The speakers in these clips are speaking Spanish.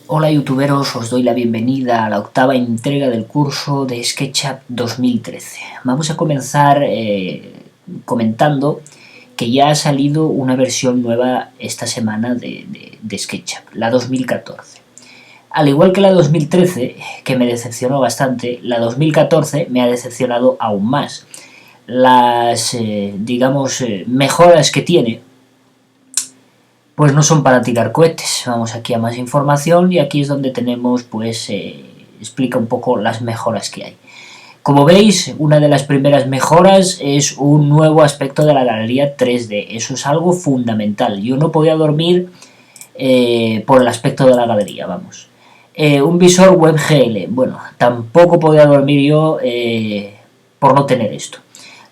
Hola youtuberos, os doy la bienvenida a la octava entrega del curso de SketchUp 2013. Vamos a comenzar comentando que ya ha salido una versión nueva esta semana de SketchUp, la 2014. Al igual que la 2013, que me decepcionó bastante, la 2014 me ha decepcionado aún más. Las, mejoras que tiene pues no son para tirar cohetes. Vamos aquí a más información y aquí es donde tenemos, explica un poco las mejoras que hay. Como veis, una de las primeras mejoras es un nuevo aspecto de la galería 3D. Eso es algo fundamental. Yo no podía dormir por el aspecto de la galería, vamos. Un visor WebGL. Bueno, tampoco podía dormir yo por no tener esto.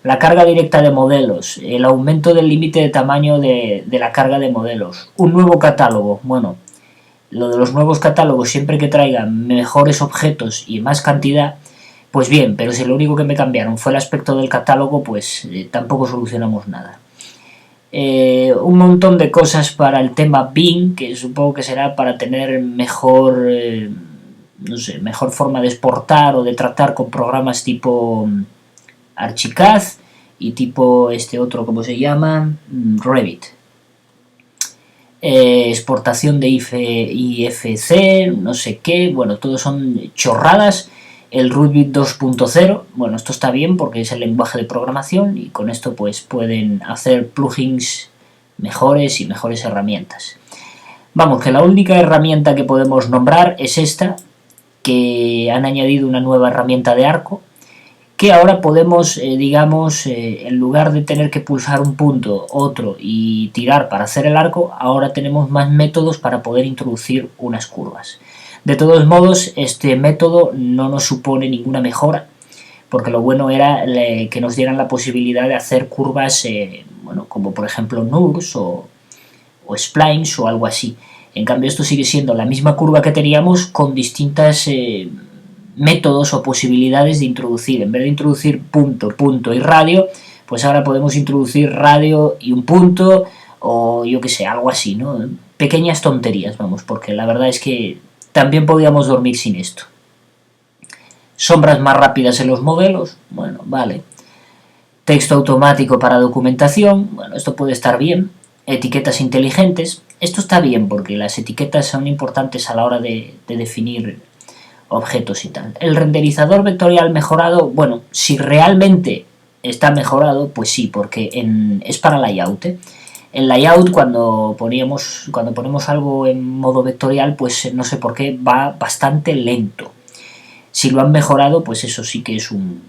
La carga directa de modelos, el aumento del límite de tamaño de la carga de modelos, un nuevo catálogo. Bueno, lo de los nuevos catálogos, siempre que traigan mejores objetos y más cantidad, pues bien, pero si lo único que me cambiaron fue el aspecto del catálogo, pues tampoco solucionamos nada. Un montón de cosas para el tema Bing, que supongo que será para tener mejor, mejor forma de exportar o de tratar con programas tipo Archicad y tipo este otro, ¿cómo se llama? Revit. Exportación de IFC, no sé qué, bueno, todo son chorradas. El Revit 2.0, bueno, esto está bien porque es el lenguaje de programación y con esto pues pueden hacer plugins mejores y mejores herramientas. Vamos, que la única herramienta que podemos nombrar es esta, que han añadido una nueva herramienta de arco, que ahora podemos, en lugar de tener que pulsar un punto, otro y tirar para hacer el arco, ahora tenemos más métodos para poder introducir unas curvas. De todos modos, este método no nos supone ninguna mejora, porque lo bueno era que nos dieran la posibilidad de hacer curvas, como por ejemplo NURBS o splines o algo así. En cambio, esto sigue siendo la misma curva que teníamos con distintas métodos o posibilidades de introducir. En vez de introducir punto, punto y radio, pues ahora podemos introducir radio y un punto, o yo que sé, algo así, ¿no? Pequeñas tonterías, vamos, porque la verdad es que también podíamos dormir sin esto. Sombras más rápidas en los modelos, bueno, vale. Texto automático para documentación, bueno, esto puede estar bien. Etiquetas inteligentes, esto está bien porque las etiquetas son importantes a la hora de definir objetos y tal. El renderizador vectorial mejorado, bueno, si realmente está mejorado, pues sí, porque es para layout. En layout, cuando ponemos algo en modo vectorial, pues no sé por qué va bastante lento. Si lo han mejorado, pues eso sí que es un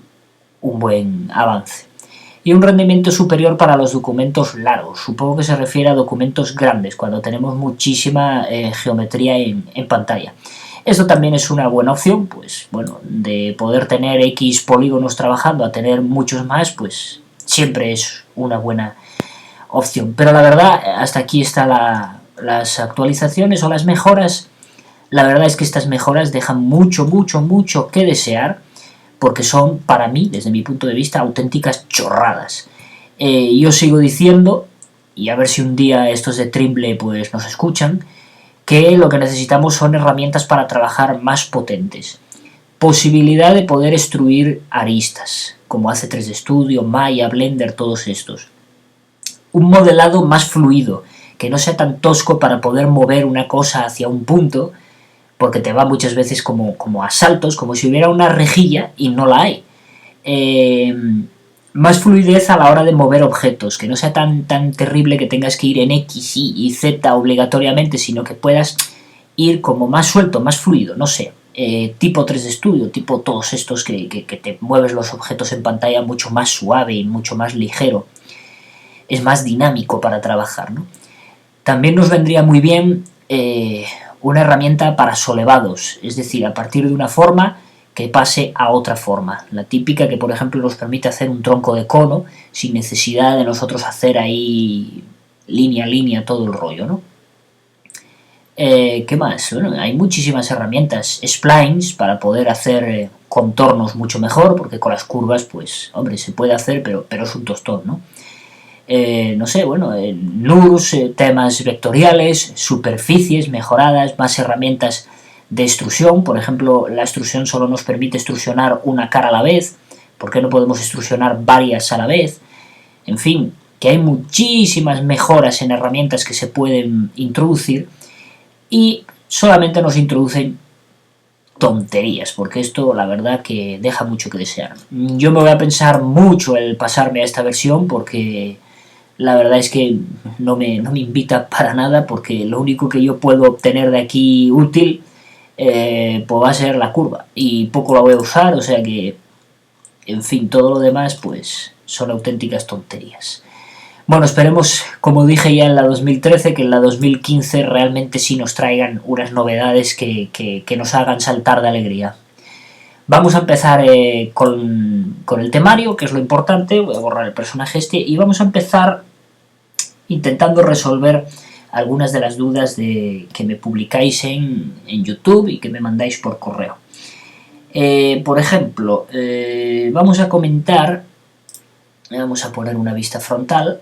buen avance. Y un rendimiento superior para los documentos largos. Supongo que se refiere a documentos grandes, cuando tenemos muchísima geometría en pantalla. Esto también es una buena opción, pues bueno, de poder tener X polígonos trabajando a tener muchos más, pues siempre es una buena opción. Pero la verdad, hasta aquí están las actualizaciones o las mejoras. La verdad es que estas mejoras dejan mucho que desear, porque son, para mí, desde mi punto de vista, auténticas chorradas. Yo sigo diciendo, y a ver si un día estos de Trimble pues nos escuchan, que lo que necesitamos son herramientas para trabajar más potentes. Posibilidad de poder extruir aristas, como hace 3D Studio, Maya, Blender, todos estos. Un modelado más fluido, que no sea tan tosco para poder mover una cosa hacia un punto, porque te va muchas veces como a saltos, como si hubiera una rejilla y no la hay. Más fluidez a la hora de mover objetos, que no sea tan terrible que tengas que ir en X, Y y Z obligatoriamente, sino que puedas ir como más suelto, más fluido, no sé, tipo 3D Studio, tipo todos estos que te mueves los objetos en pantalla mucho más suave y mucho más ligero. Es más dinámico para trabajar, ¿no? También nos vendría muy bien una herramienta para solevados, es decir, a partir de una forma que pase a otra forma. La típica que, por ejemplo, nos permite hacer un tronco de cono sin necesidad de nosotros hacer ahí línea a línea todo el rollo, ¿no? ¿Qué más? Bueno, hay muchísimas herramientas. Splines para poder hacer contornos mucho mejor, porque con las curvas, pues, hombre, se puede hacer, pero es un tostón, ¿no? No sé, bueno, NURBS, temas vectoriales, superficies mejoradas, más herramientas de extrusión. Por ejemplo, la extrusión solo nos permite extrusionar una cara a la vez. ¿Por qué no podemos extrusionar varias a la vez? En fin, que hay muchísimas mejoras en herramientas que se pueden introducir y solamente nos introducen tonterías, porque esto la verdad que deja mucho que desear. Yo me voy a pensar mucho el pasarme a esta versión porque la verdad es que no me invita para nada, porque lo único que yo puedo obtener de aquí útil pues va a ser la curva y poco la voy a usar, o sea que en fin, todo lo demás pues son auténticas tonterías. Bueno, esperemos, como dije ya en la 2013, que en la 2015 realmente sí nos traigan unas novedades que nos hagan saltar de alegría. Vamos a empezar con el temario, que es lo importante. Voy a borrar el personaje este y vamos a empezar intentando resolver algunas de las dudas que me publicáis en YouTube y que me mandáis por correo. Por ejemplo, vamos a comentar, vamos a poner una vista frontal,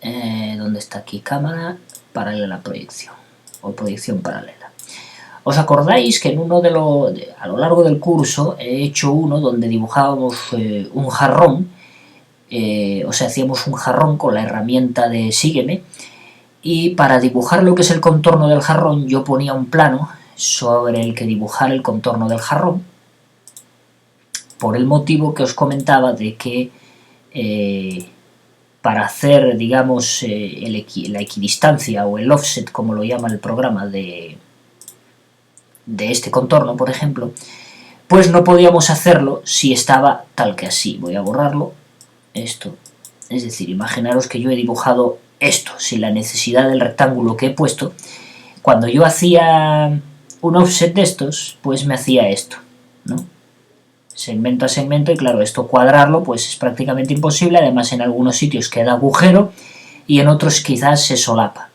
donde está aquí cámara, paralela a la proyección, o proyección paralela. ¿Os acordáis que en a lo largo del curso he hecho uno donde dibujábamos un jarrón, o sea, hacíamos un jarrón con la herramienta de Sígueme, y para dibujar lo que es el contorno del jarrón yo ponía un plano sobre el que dibujar el contorno del jarrón, por el motivo que os comentaba de que para hacer, digamos, la equidistancia o el offset, como lo llama el programa de este contorno, por ejemplo, pues no podíamos hacerlo si estaba tal que así. Voy a borrarlo, esto. Es decir, imaginaros que yo he dibujado esto, sin la necesidad del rectángulo que he puesto. Cuando yo hacía un offset de estos, pues me hacía esto, ¿no? Segmento a segmento, y claro, esto cuadrarlo pues es prácticamente imposible. Además, en algunos sitios queda agujero y en otros quizás se solapa.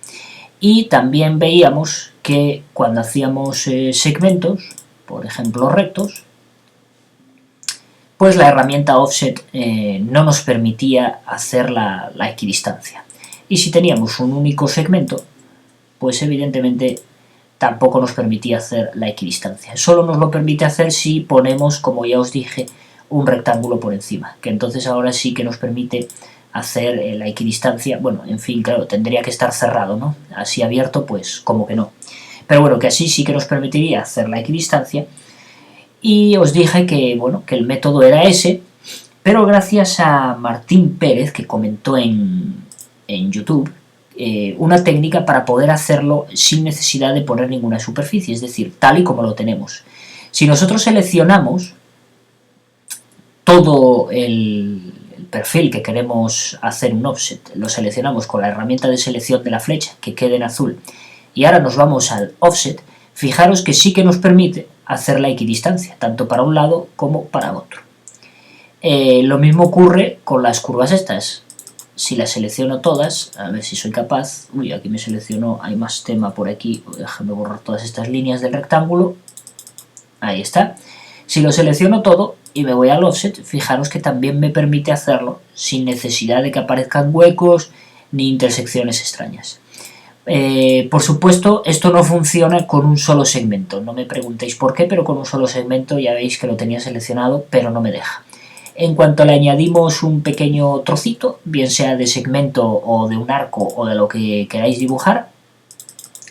Y también veíamos que cuando hacíamos segmentos, por ejemplo rectos, pues la herramienta offset no nos permitía hacer la equidistancia. Y si teníamos un único segmento, pues evidentemente tampoco nos permitía hacer la equidistancia. Solo nos lo permite hacer si ponemos, como ya os dije, un rectángulo por encima, que entonces ahora sí que nos permite hacer la equidistancia. Bueno, en fin, claro, tendría que estar cerrado, ¿no? Así abierto, pues como que no. Pero bueno, que así sí que nos permitiría hacer la equidistancia. Y os dije que, bueno, que el método era ese, pero gracias a Martín Pérez, que comentó en YouTube, una técnica para poder hacerlo sin necesidad de poner ninguna superficie, es decir, tal y como lo tenemos. Si nosotros seleccionamos todo el perfil que queremos hacer un offset, lo seleccionamos con la herramienta de selección de la flecha, que quede en azul, y ahora nos vamos al offset, fijaros que sí que nos permite hacer la equidistancia, tanto para un lado como para otro. Lo mismo ocurre con las curvas estas. Si las selecciono todas, a ver si soy capaz. Uy, aquí me seleccionó, hay más tema por aquí. Déjame borrar todas estas líneas del rectángulo. Ahí está. Si lo selecciono todo y me voy al offset, fijaros que también me permite hacerlo sin necesidad de que aparezcan huecos ni intersecciones extrañas. Por supuesto, esto no funciona con un solo segmento. No me preguntéis por qué, pero con un solo segmento ya veis que lo tenía seleccionado, pero no me deja. En cuanto le añadimos un pequeño trocito, bien sea de segmento o de un arco o de lo que queráis dibujar,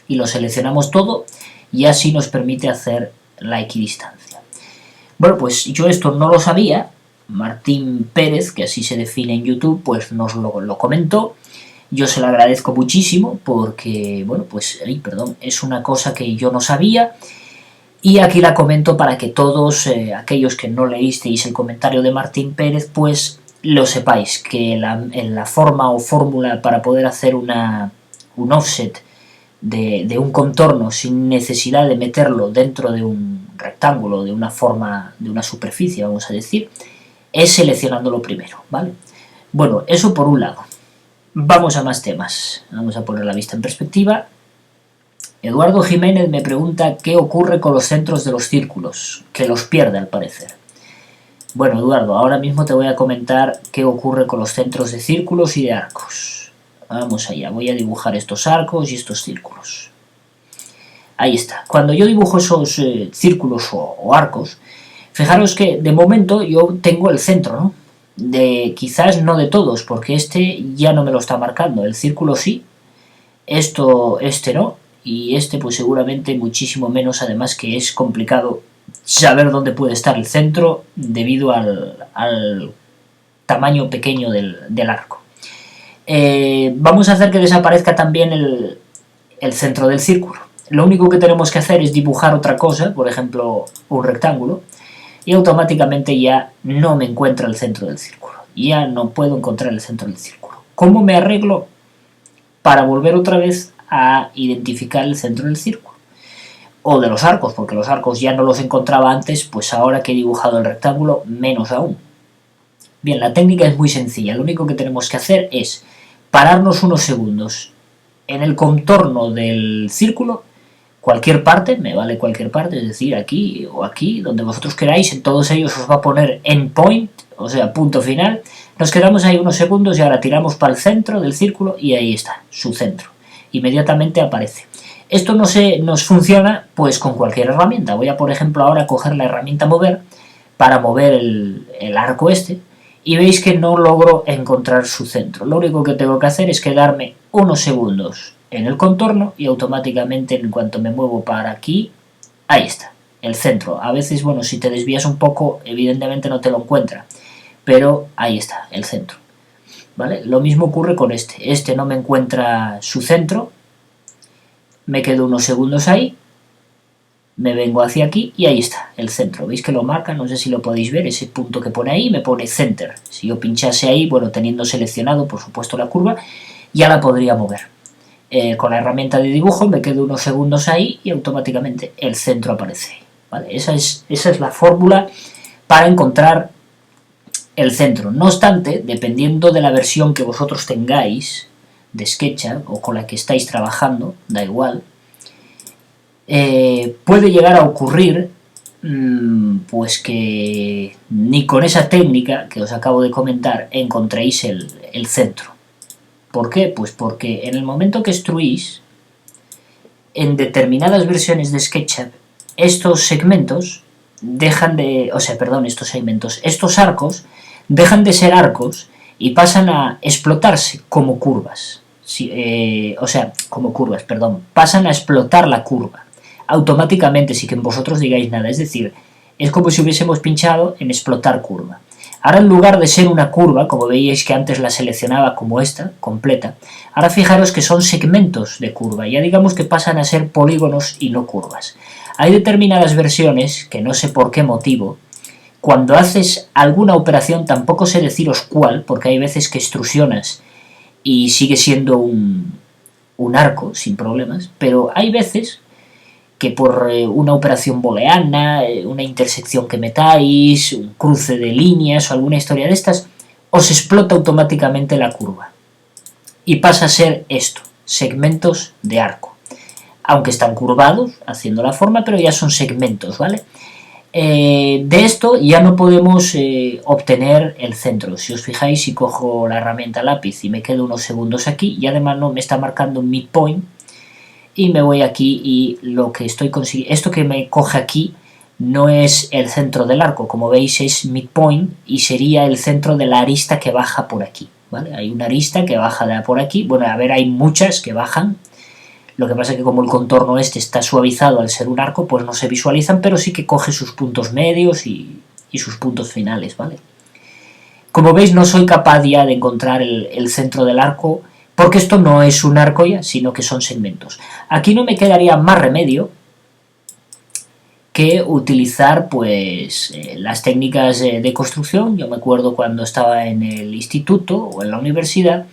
y lo seleccionamos todo, y así nos permite hacer la equidistancia. Bueno, pues yo esto no lo sabía. Martín Pérez, que así se define en YouTube, pues nos lo comentó. Yo se lo agradezco muchísimo porque, bueno, pues, es una cosa que yo no sabía. Y aquí la comento para que todos aquellos que no leísteis el comentario de Martín Pérez, pues lo sepáis, que en la forma o fórmula para poder hacer un offset de un contorno sin necesidad de meterlo dentro de un rectángulo, de una forma, de una superficie, vamos a decir, es seleccionándolo primero, ¿vale? Bueno, eso por un lado. Vamos a más temas. Vamos a poner la vista en perspectiva. Eduardo Jiménez me pregunta qué ocurre con los centros de los círculos, que los pierde al parecer. Bueno, Eduardo, ahora mismo te voy a comentar qué ocurre con los centros de círculos y de arcos. Vamos allá, voy a dibujar estos arcos y estos círculos. Ahí está. Cuando yo dibujo esos círculos o arcos, fijaros que de momento yo tengo el centro, ¿no? Quizás no de todos, porque este ya no me lo está marcando. El círculo sí, este no, y este pues seguramente muchísimo menos, además que es complicado saber dónde puede estar el centro debido al tamaño pequeño del arco. Vamos a hacer que desaparezca también el centro del círculo. Lo único que tenemos que hacer es dibujar otra cosa, por ejemplo un rectángulo, y automáticamente ya no me encuentra el centro del círculo. Ya no puedo encontrar el centro del círculo. ¿Cómo me arreglo para volver otra vez a identificar el centro del círculo? O de los arcos, porque los arcos ya no los encontraba antes, pues ahora que he dibujado el rectángulo, menos aún. Bien, la técnica es muy sencilla. Lo único que tenemos que hacer es pararnos unos segundos en el contorno del círculo, cualquier parte, me vale cualquier parte, es decir, aquí o aquí, donde vosotros queráis, en todos ellos os va a poner endpoint, o sea, punto final. Nos quedamos ahí unos segundos y ahora tiramos para el centro del círculo y ahí está, su centro. Inmediatamente aparece. Esto nos funciona pues con cualquier herramienta. Voy a, por ejemplo, ahora coger la herramienta mover para mover el arco este, y veis que no logro encontrar su centro. Lo único que tengo que hacer es quedarme unos segundos en el contorno y automáticamente en cuanto me muevo para aquí, ahí está, el centro. A veces, bueno, si te desvías un poco, evidentemente no te lo encuentra, pero ahí está, el centro. ¿Vale? Lo mismo ocurre con este no me encuentra su centro, me quedo unos segundos ahí, me vengo hacia aquí y ahí está, el centro. ¿Veis que lo marca? No sé si lo podéis ver, ese punto que pone ahí me pone center. Si yo pinchase ahí, bueno, teniendo seleccionado por supuesto la curva, ya la podría mover. Con la herramienta de dibujo me quedo unos segundos ahí y automáticamente el centro aparece. ¿Vale? Esa es la fórmula para encontrar el centro. No obstante, dependiendo de la versión que vosotros tengáis de SketchUp o con la que estáis trabajando, da igual, puede llegar a ocurrir pues que ni con esa técnica que os acabo de comentar encontréis el centro. ¿Por qué? Pues porque en el momento que extruís, en determinadas versiones de SketchUp, estos segmentos dejan de... estos arcos dejan de ser arcos y pasan a explotarse como curvas. Pasan a explotar la curva automáticamente sin que vosotros digáis nada. Es decir, es como si hubiésemos pinchado en explotar curva. Ahora, en lugar de ser una curva, como veíais que antes la seleccionaba como esta, completa, ahora fijaros que son segmentos de curva, ya digamos que pasan a ser polígonos y no curvas. Hay determinadas versiones, que no sé por qué motivo, cuando haces alguna operación, tampoco sé deciros cuál, porque hay veces que extrusionas y sigue siendo un arco sin problemas, pero hay veces que por una operación booleana, una intersección que metáis, un cruce de líneas o alguna historia de estas, os explota automáticamente la curva. Y pasa a ser esto, segmentos de arco. Aunque están curvados, haciendo la forma, pero ya son segmentos, ¿vale? De esto ya no podemos obtener el centro. Si os fijáis, si cojo la herramienta lápiz y me quedo unos segundos aquí, y además no me está marcando un midpoint, y me voy aquí y lo que estoy consiguiendo, esto que me coge aquí no es el centro del arco, como veis es midpoint y sería el centro de la arista que baja por aquí, ¿vale? Hay una arista que baja de por aquí, bueno, a ver, hay muchas que bajan, lo que pasa es que como el contorno este está suavizado al ser un arco, pues no se visualizan, pero sí que coge sus puntos medios y sus puntos finales, ¿vale? Como veis, no soy capaz ya de encontrar el centro del arco, porque esto no es un arco ya, sino que son segmentos. Aquí no me quedaría más remedio que utilizar pues las técnicas de construcción. Yo me acuerdo cuando estaba en el instituto o en la universidad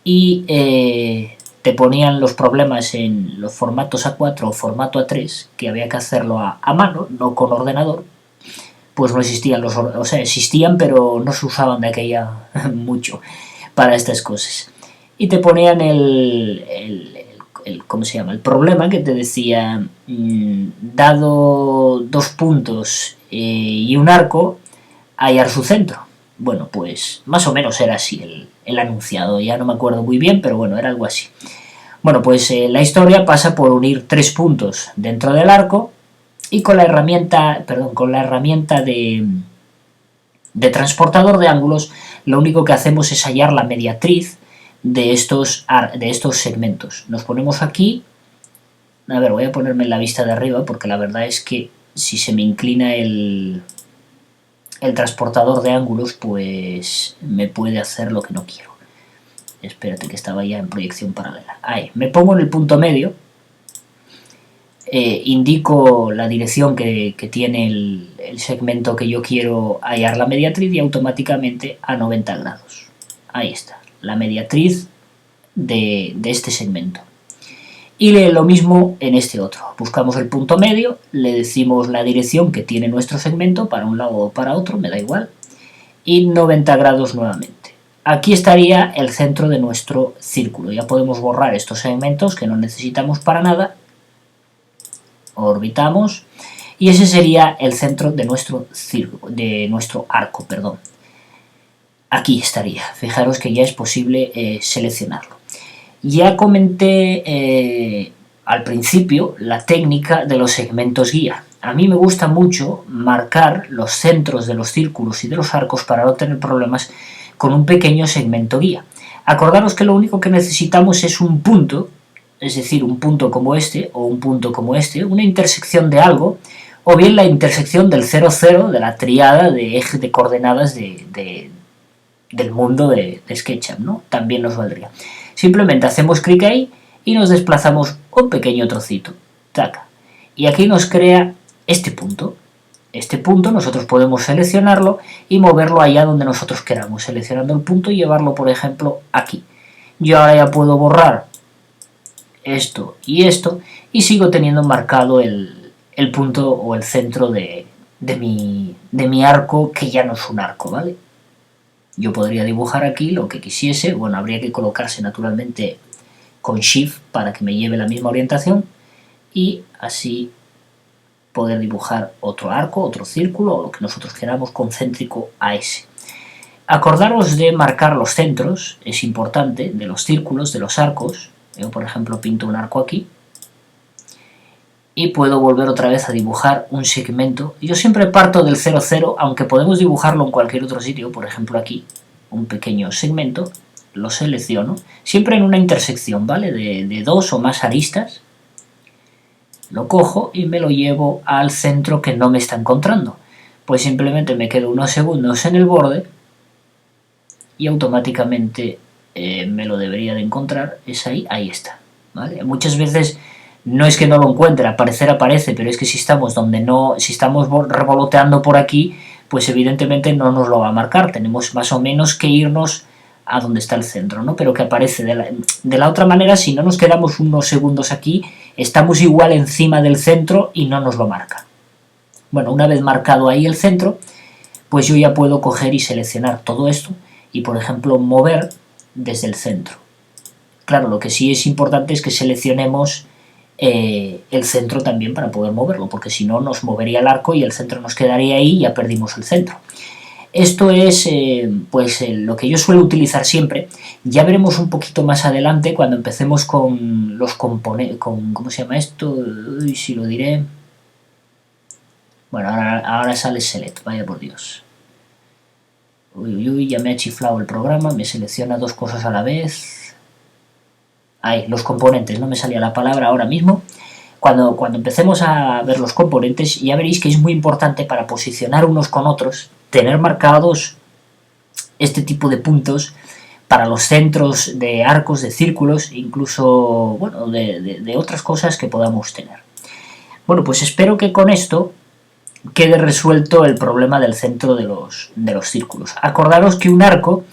y te ponían los problemas en los formatos A4 o formato A3, que había que hacerlo a mano, no con ordenador. Pues no existían existían, pero no se usaban de aquella mucho para estas cosas. Y te ponían ¿cómo se llama? El problema que te decía, dado 2 puntos y un arco, hallar su centro. Bueno, pues más o menos era así el enunciado, ya no me acuerdo muy bien, pero bueno, era algo así. Bueno, pues la historia pasa por unir 3 puntos dentro del arco y con la herramienta, de transportador de ángulos, lo único que hacemos es hallar la mediatriz de estos segmentos. Nos ponemos aquí, a ver, voy a ponerme en la vista de arriba porque la verdad es que si se me inclina el transportador de ángulos, pues me puede hacer lo que no quiero. Espérate, que estaba ya en proyección paralela. Ahí, me pongo en el punto medio, indico la dirección que tiene el segmento que yo quiero hallar la mediatriz y automáticamente a 90 grados. Ahí está, la mediatriz de este segmento. Y lo mismo en este otro. Buscamos el punto medio, le decimos la dirección que tiene nuestro segmento, para un lado o para otro, me da igual, y 90 grados nuevamente. Aquí estaría el centro de nuestro círculo. Ya podemos borrar estos segmentos que no necesitamos para nada. Orbitamos y ese sería el centro de nuestro arco, perdón. Aquí estaría. Fijaros que ya es posible seleccionarlo. Ya comenté al principio la técnica de los segmentos guía. A mí me gusta mucho marcar los centros de los círculos y de los arcos para no tener problemas con un pequeño segmento guía. Acordaros que lo único que necesitamos es un punto, es decir, un punto como este o un punto como este, una intersección de algo, o bien la intersección del 0, 0 de la triada de eje de coordenadas del mundo de SketchUp, ¿no? También nos valdría. Simplemente hacemos clic ahí y nos desplazamos un pequeño trocito. Taca. Y aquí nos crea este punto. Este punto nosotros podemos seleccionarlo y moverlo allá donde nosotros queramos, seleccionando el punto y llevarlo, por ejemplo, aquí. Yo ahora ya puedo borrar esto y sigo teniendo marcado el punto o el centro de mi arco, que ya no es un arco, ¿vale? Yo podría dibujar aquí lo que quisiese, bueno, habría que colocarse naturalmente con Shift para que me lleve la misma orientación y así poder dibujar otro arco, otro círculo o lo que nosotros queramos concéntrico a ese. Acordaros de marcar los centros, es importante, de los círculos, de los arcos. Yo, por ejemplo, pinto un arco aquí y puedo volver otra vez a dibujar un segmento. Yo siempre parto del 0, 0, aunque podemos dibujarlo en cualquier otro sitio, por ejemplo aquí, un pequeño segmento, lo selecciono, siempre en una intersección, ¿vale? De 2 o más aristas. Lo cojo y me lo llevo al centro que no me está encontrando. Pues simplemente me quedo unos segundos en el borde y automáticamente me lo debería de encontrar. Es ahí, ahí está, ¿vale? Muchas veces no es que no lo encuentre, aparece, pero es que si estamos revoloteando por aquí, pues evidentemente no nos lo va a marcar. Tenemos más o menos que irnos a donde está el centro, ¿no? Pero que aparece de la otra manera. Si no nos quedamos unos segundos aquí, estamos igual encima del centro y no nos lo marca. Bueno, una vez marcado ahí el centro, pues yo ya puedo coger y seleccionar todo esto y, por ejemplo, mover desde el centro. Claro, lo que sí es importante es que seleccionemos el centro también para poder moverlo, porque si no nos movería el arco y el centro nos quedaría ahí y ya perdimos el centro. Esto es lo que yo suelo utilizar siempre. Ya veremos un poquito más adelante cuando empecemos con los componentes, ¿cómo se llama esto? Uy, si lo diré. Bueno, ahora sale Select, vaya por Dios. Uy, ya me ha chiflado el programa, me selecciona dos cosas a la vez. Ahí, los componentes, no me salía la palabra ahora mismo. Cuando empecemos a ver los componentes, ya veréis que es muy importante para posicionar unos con otros, tener marcados este tipo de puntos para los centros de arcos, de círculos, incluso, bueno, de otras cosas que podamos tener. Bueno, pues espero que con esto quede resuelto el problema del centro de los círculos. Acordaros que un arco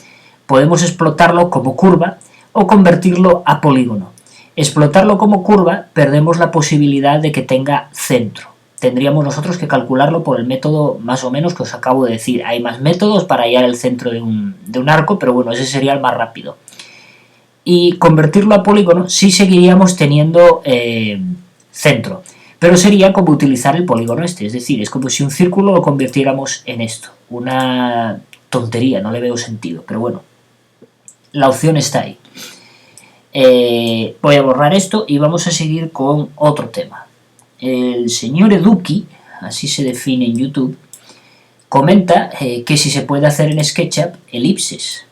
podemos explotarlo como curva o convertirlo a polígono. Explotarlo como curva, perdemos la posibilidad de que tenga centro. Tendríamos nosotros que calcularlo por el método más o menos que os acabo de decir. Hay más métodos para hallar el centro de un arco, pero bueno, ese sería el más rápido. Y convertirlo a polígono sí seguiríamos teniendo centro, pero sería como utilizar el polígono este, es decir, es como si un círculo lo convirtiéramos en esto. Una tontería, no le veo sentido, pero bueno, la opción está ahí. Voy a borrar esto y vamos a seguir con otro tema. El señor Eduki, así se define en YouTube, comenta que si se puede hacer en SketchUp elipses.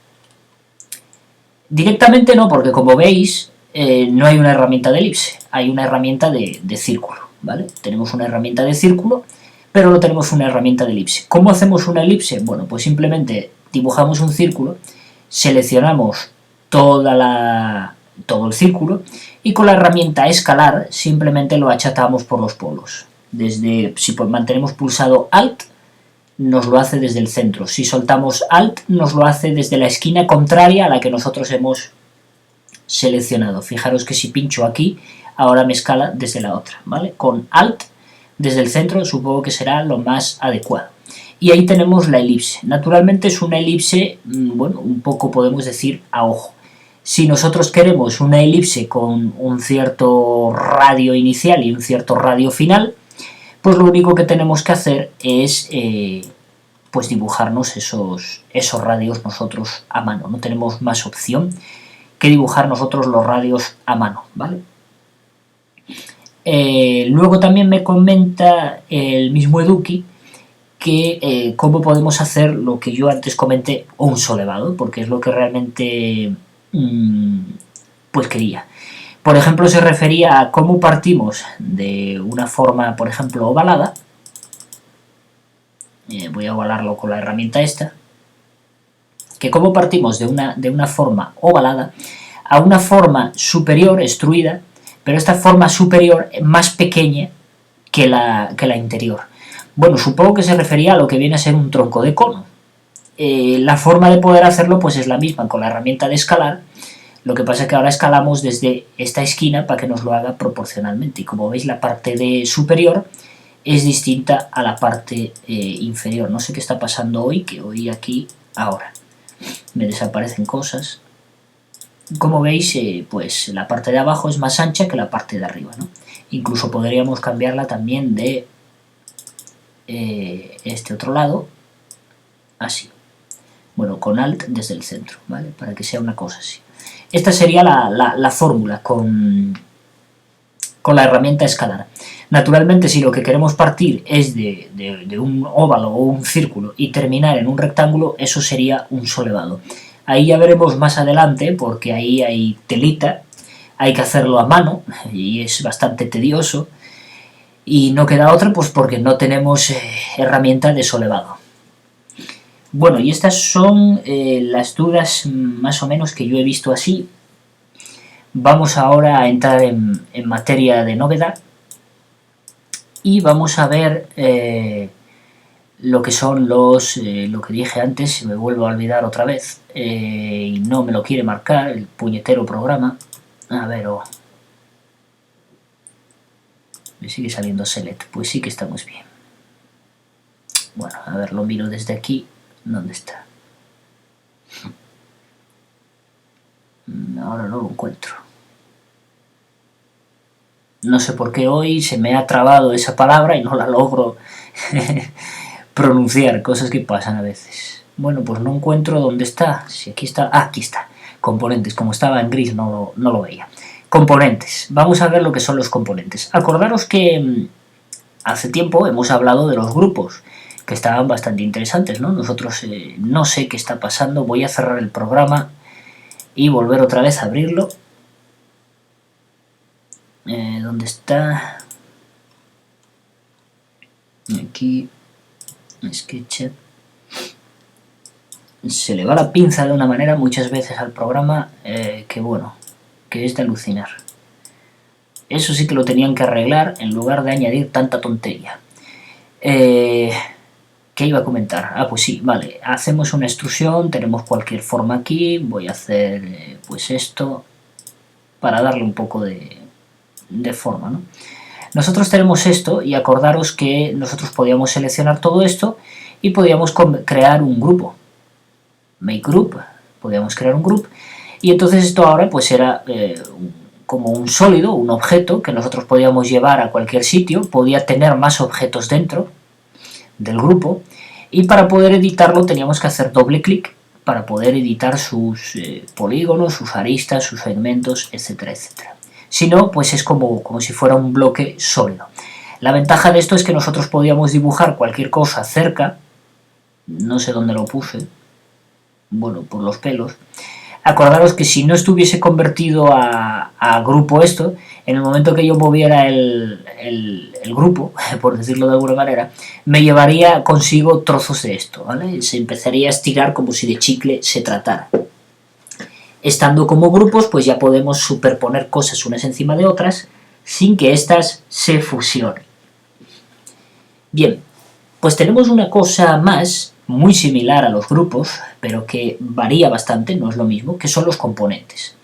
Directamente no, porque como veis no hay una herramienta de elipse, hay una herramienta de círculo, ¿vale? Tenemos una herramienta de círculo, pero no tenemos una herramienta de elipse. ¿Cómo hacemos una elipse? Bueno, pues simplemente dibujamos un círculo, seleccionamos todo el círculo y con la herramienta escalar simplemente lo achatamos por los polos. Si mantenemos pulsado Alt, nos lo hace desde el centro. Si soltamos Alt, nos lo hace desde la esquina contraria a la que nosotros hemos seleccionado. Fijaros que si pincho aquí, ahora me escala desde la otra, ¿vale? Con Alt, desde el centro, supongo que será lo más adecuado. Y ahí tenemos la elipse. Naturalmente es una elipse, bueno, un poco podemos decir a ojo. Si nosotros queremos una elipse con un cierto radio inicial y un cierto radio final, pues lo único que tenemos que hacer es pues dibujarnos esos radios nosotros a mano. No tenemos más opción que dibujar nosotros los radios a mano, ¿vale? Luego también me comenta el mismo Eduki que cómo podemos hacer lo que yo antes comenté, un solevado, porque es lo que realmente pues quería. Por ejemplo, se refería a cómo partimos de una forma, por ejemplo, ovalada. Voy a ovalarlo con la herramienta esta. Que cómo partimos de una forma ovalada a una forma superior, extruida, pero esta forma superior es más pequeña que la interior. Bueno, supongo que se refería a lo que viene a ser un tronco de cono. La forma de poder hacerlo pues es la misma con la herramienta de escalar. Lo que pasa es que ahora escalamos desde esta esquina para que nos lo haga proporcionalmente. Y como veis, la parte superior es distinta a la parte inferior. No sé qué está pasando hoy, que hoy aquí, ahora, me desaparecen cosas. Como veis, pues la parte de abajo es más ancha que la parte de arriba, ¿no? Incluso podríamos cambiarla también de este otro lado, así. Bueno, con Alt desde el centro, ¿vale? Para que sea una cosa así. Esta sería la fórmula con la herramienta escalar. Naturalmente, si lo que queremos partir es de un óvalo o un círculo y terminar en un rectángulo, eso sería un solevado. Ahí ya veremos más adelante, porque ahí hay telita, hay que hacerlo a mano y es bastante tedioso. Y no queda otra, pues porque no tenemos herramienta de solevado. Bueno, y estas son las dudas más o menos que yo he visto así. Vamos ahora a entrar en materia de novedad y vamos a ver lo que son lo que dije antes, me vuelvo a olvidar otra vez y no me lo quiere marcar el puñetero programa. A ver, me sigue saliendo select, pues sí que estamos bien. Bueno, a ver, lo miro desde aquí. ¿Dónde está? Ahora no lo encuentro. No sé por qué hoy se me ha trabado esa palabra y no la logro pronunciar, cosas que pasan a veces. Bueno, pues no encuentro dónde está. Si aquí está. Ah, aquí está. Componentes. Como estaba en gris no lo veía. Componentes. Vamos a ver lo que son los componentes. Acordaros que hace tiempo hemos hablado de los grupos, que estaban bastante interesantes, ¿no? Nosotros no sé qué está pasando, voy a cerrar el programa y volver otra vez a abrirlo. ¿Dónde está? Aquí, SketchUp. Se le va la pinza de una manera muchas veces al programa que bueno, que es de alucinar. Eso sí que lo tenían que arreglar en lugar de añadir tanta tontería. ¿Qué iba a comentar? Ah, pues sí, vale, hacemos una extrusión, tenemos cualquier forma aquí, voy a hacer pues esto para darle un poco de forma, ¿no? Nosotros tenemos esto y acordaros que nosotros podíamos seleccionar todo esto y podíamos crear un grupo. Make group, podíamos crear un group y entonces esto ahora pues era como un sólido, un objeto que nosotros podíamos llevar a cualquier sitio, podía tener más objetos dentro del grupo y para poder editarlo teníamos que hacer doble clic para poder editar sus polígonos, sus aristas, sus segmentos, etcétera, etcétera. Si no, pues es como si fuera un bloque sólido. La ventaja de esto es que nosotros podíamos dibujar cualquier cosa cerca, no sé dónde lo puse, bueno, por los pelos. Acordaros que si no estuviese convertido a grupo esto, en el momento que yo moviera el grupo, por decirlo de alguna manera, me llevaría consigo trozos de esto, ¿vale? Se empezaría a estirar como si de chicle se tratara. Estando como grupos, pues ya podemos superponer cosas unas encima de otras sin que éstas se fusionen. Bien, pues tenemos una cosa más muy similar a los grupos, pero que varía bastante, no es lo mismo, que son los componentes.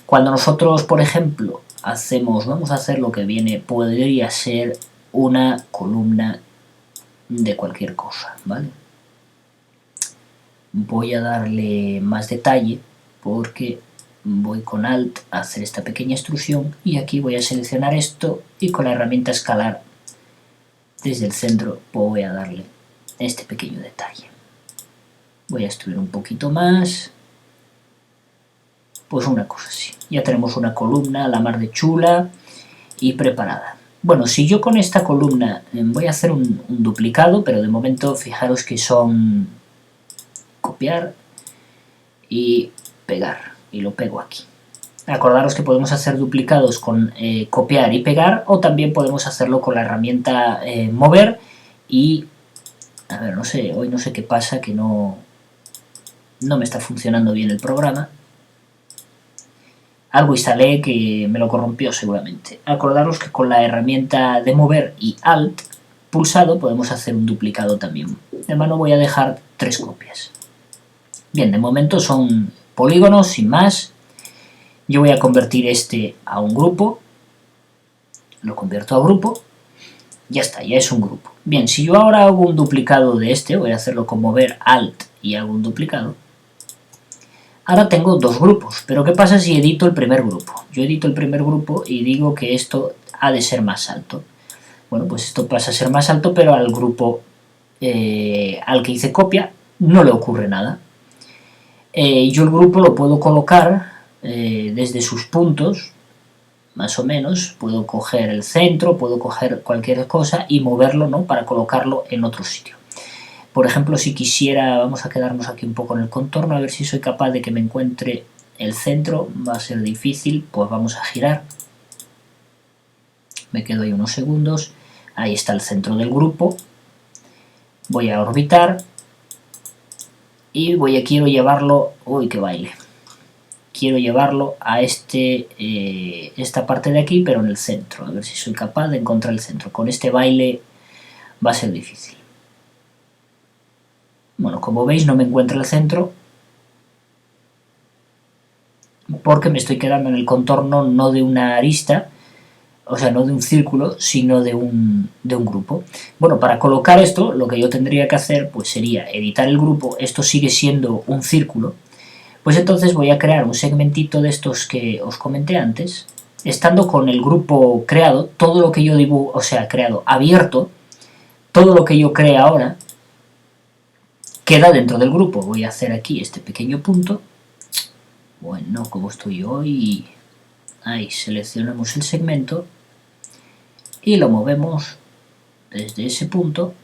Cuando nosotros, por ejemplo, vamos a hacer lo que viene, podría ser una columna de cualquier cosa, ¿vale? Voy a darle más detalle porque voy con Alt a hacer esta pequeña extrusión y aquí voy a seleccionar esto y con la herramienta escalar desde el centro voy a darle este pequeño detalle. Voy a extruir un poquito más, pues una cosa así. Ya tenemos una columna a la mar de chula y preparada. Bueno, si yo con esta columna voy a hacer un duplicado, pero de momento fijaros que son copiar y pegar, y lo pego aquí. Acordaros que podemos hacer duplicados con copiar y pegar, o también podemos hacerlo con la herramienta mover y, a ver, no sé, hoy no sé qué pasa, que no me está funcionando bien el programa. Algo instalé que me lo corrompió seguramente. Acordaros que con la herramienta de mover y Alt pulsado podemos hacer un duplicado también. De mano voy a dejar 3 copias. Bien, de momento son polígonos sin más. Yo voy a convertir este a un grupo. Lo convierto a grupo. Ya está, ya es un grupo. Bien, si yo ahora hago un duplicado de este, voy a hacerlo con mover Alt y hago un duplicado. Ahora tengo 2 grupos, pero ¿qué pasa si edito el primer grupo? Yo edito el primer grupo y digo que esto ha de ser más alto. Bueno, pues esto pasa a ser más alto, pero al grupo al que hice copia no le ocurre nada. Yo el grupo lo puedo colocar desde sus puntos, más o menos, puedo coger el centro, puedo coger cualquier cosa y moverlo, ¿no?, para colocarlo en otro sitio. Por ejemplo, si quisiera, vamos a quedarnos aquí un poco en el contorno, a ver si soy capaz de que me encuentre el centro, va a ser difícil, pues vamos a girar. Me quedo ahí unos segundos, ahí está el centro del grupo, voy a orbitar y quiero llevarlo, uy, qué baile, quiero llevarlo a esta parte de aquí, pero en el centro, a ver si soy capaz de encontrar el centro. Con este baile va a ser difícil. Bueno, como veis no me encuentro el centro porque me estoy quedando en el contorno no de una arista, o sea, no de un círculo, sino de un grupo. Bueno, para colocar esto, lo que yo tendría que hacer pues sería editar el grupo, esto sigue siendo un círculo, pues entonces voy a crear un segmentito de estos que os comenté antes, estando con el grupo creado, todo lo que yo dibujo, o sea, creado, abierto, todo lo que yo cree ahora queda dentro del grupo. Voy a hacer aquí este pequeño punto. Bueno, como estoy hoy, ahí seleccionamos el segmento y lo movemos desde ese punto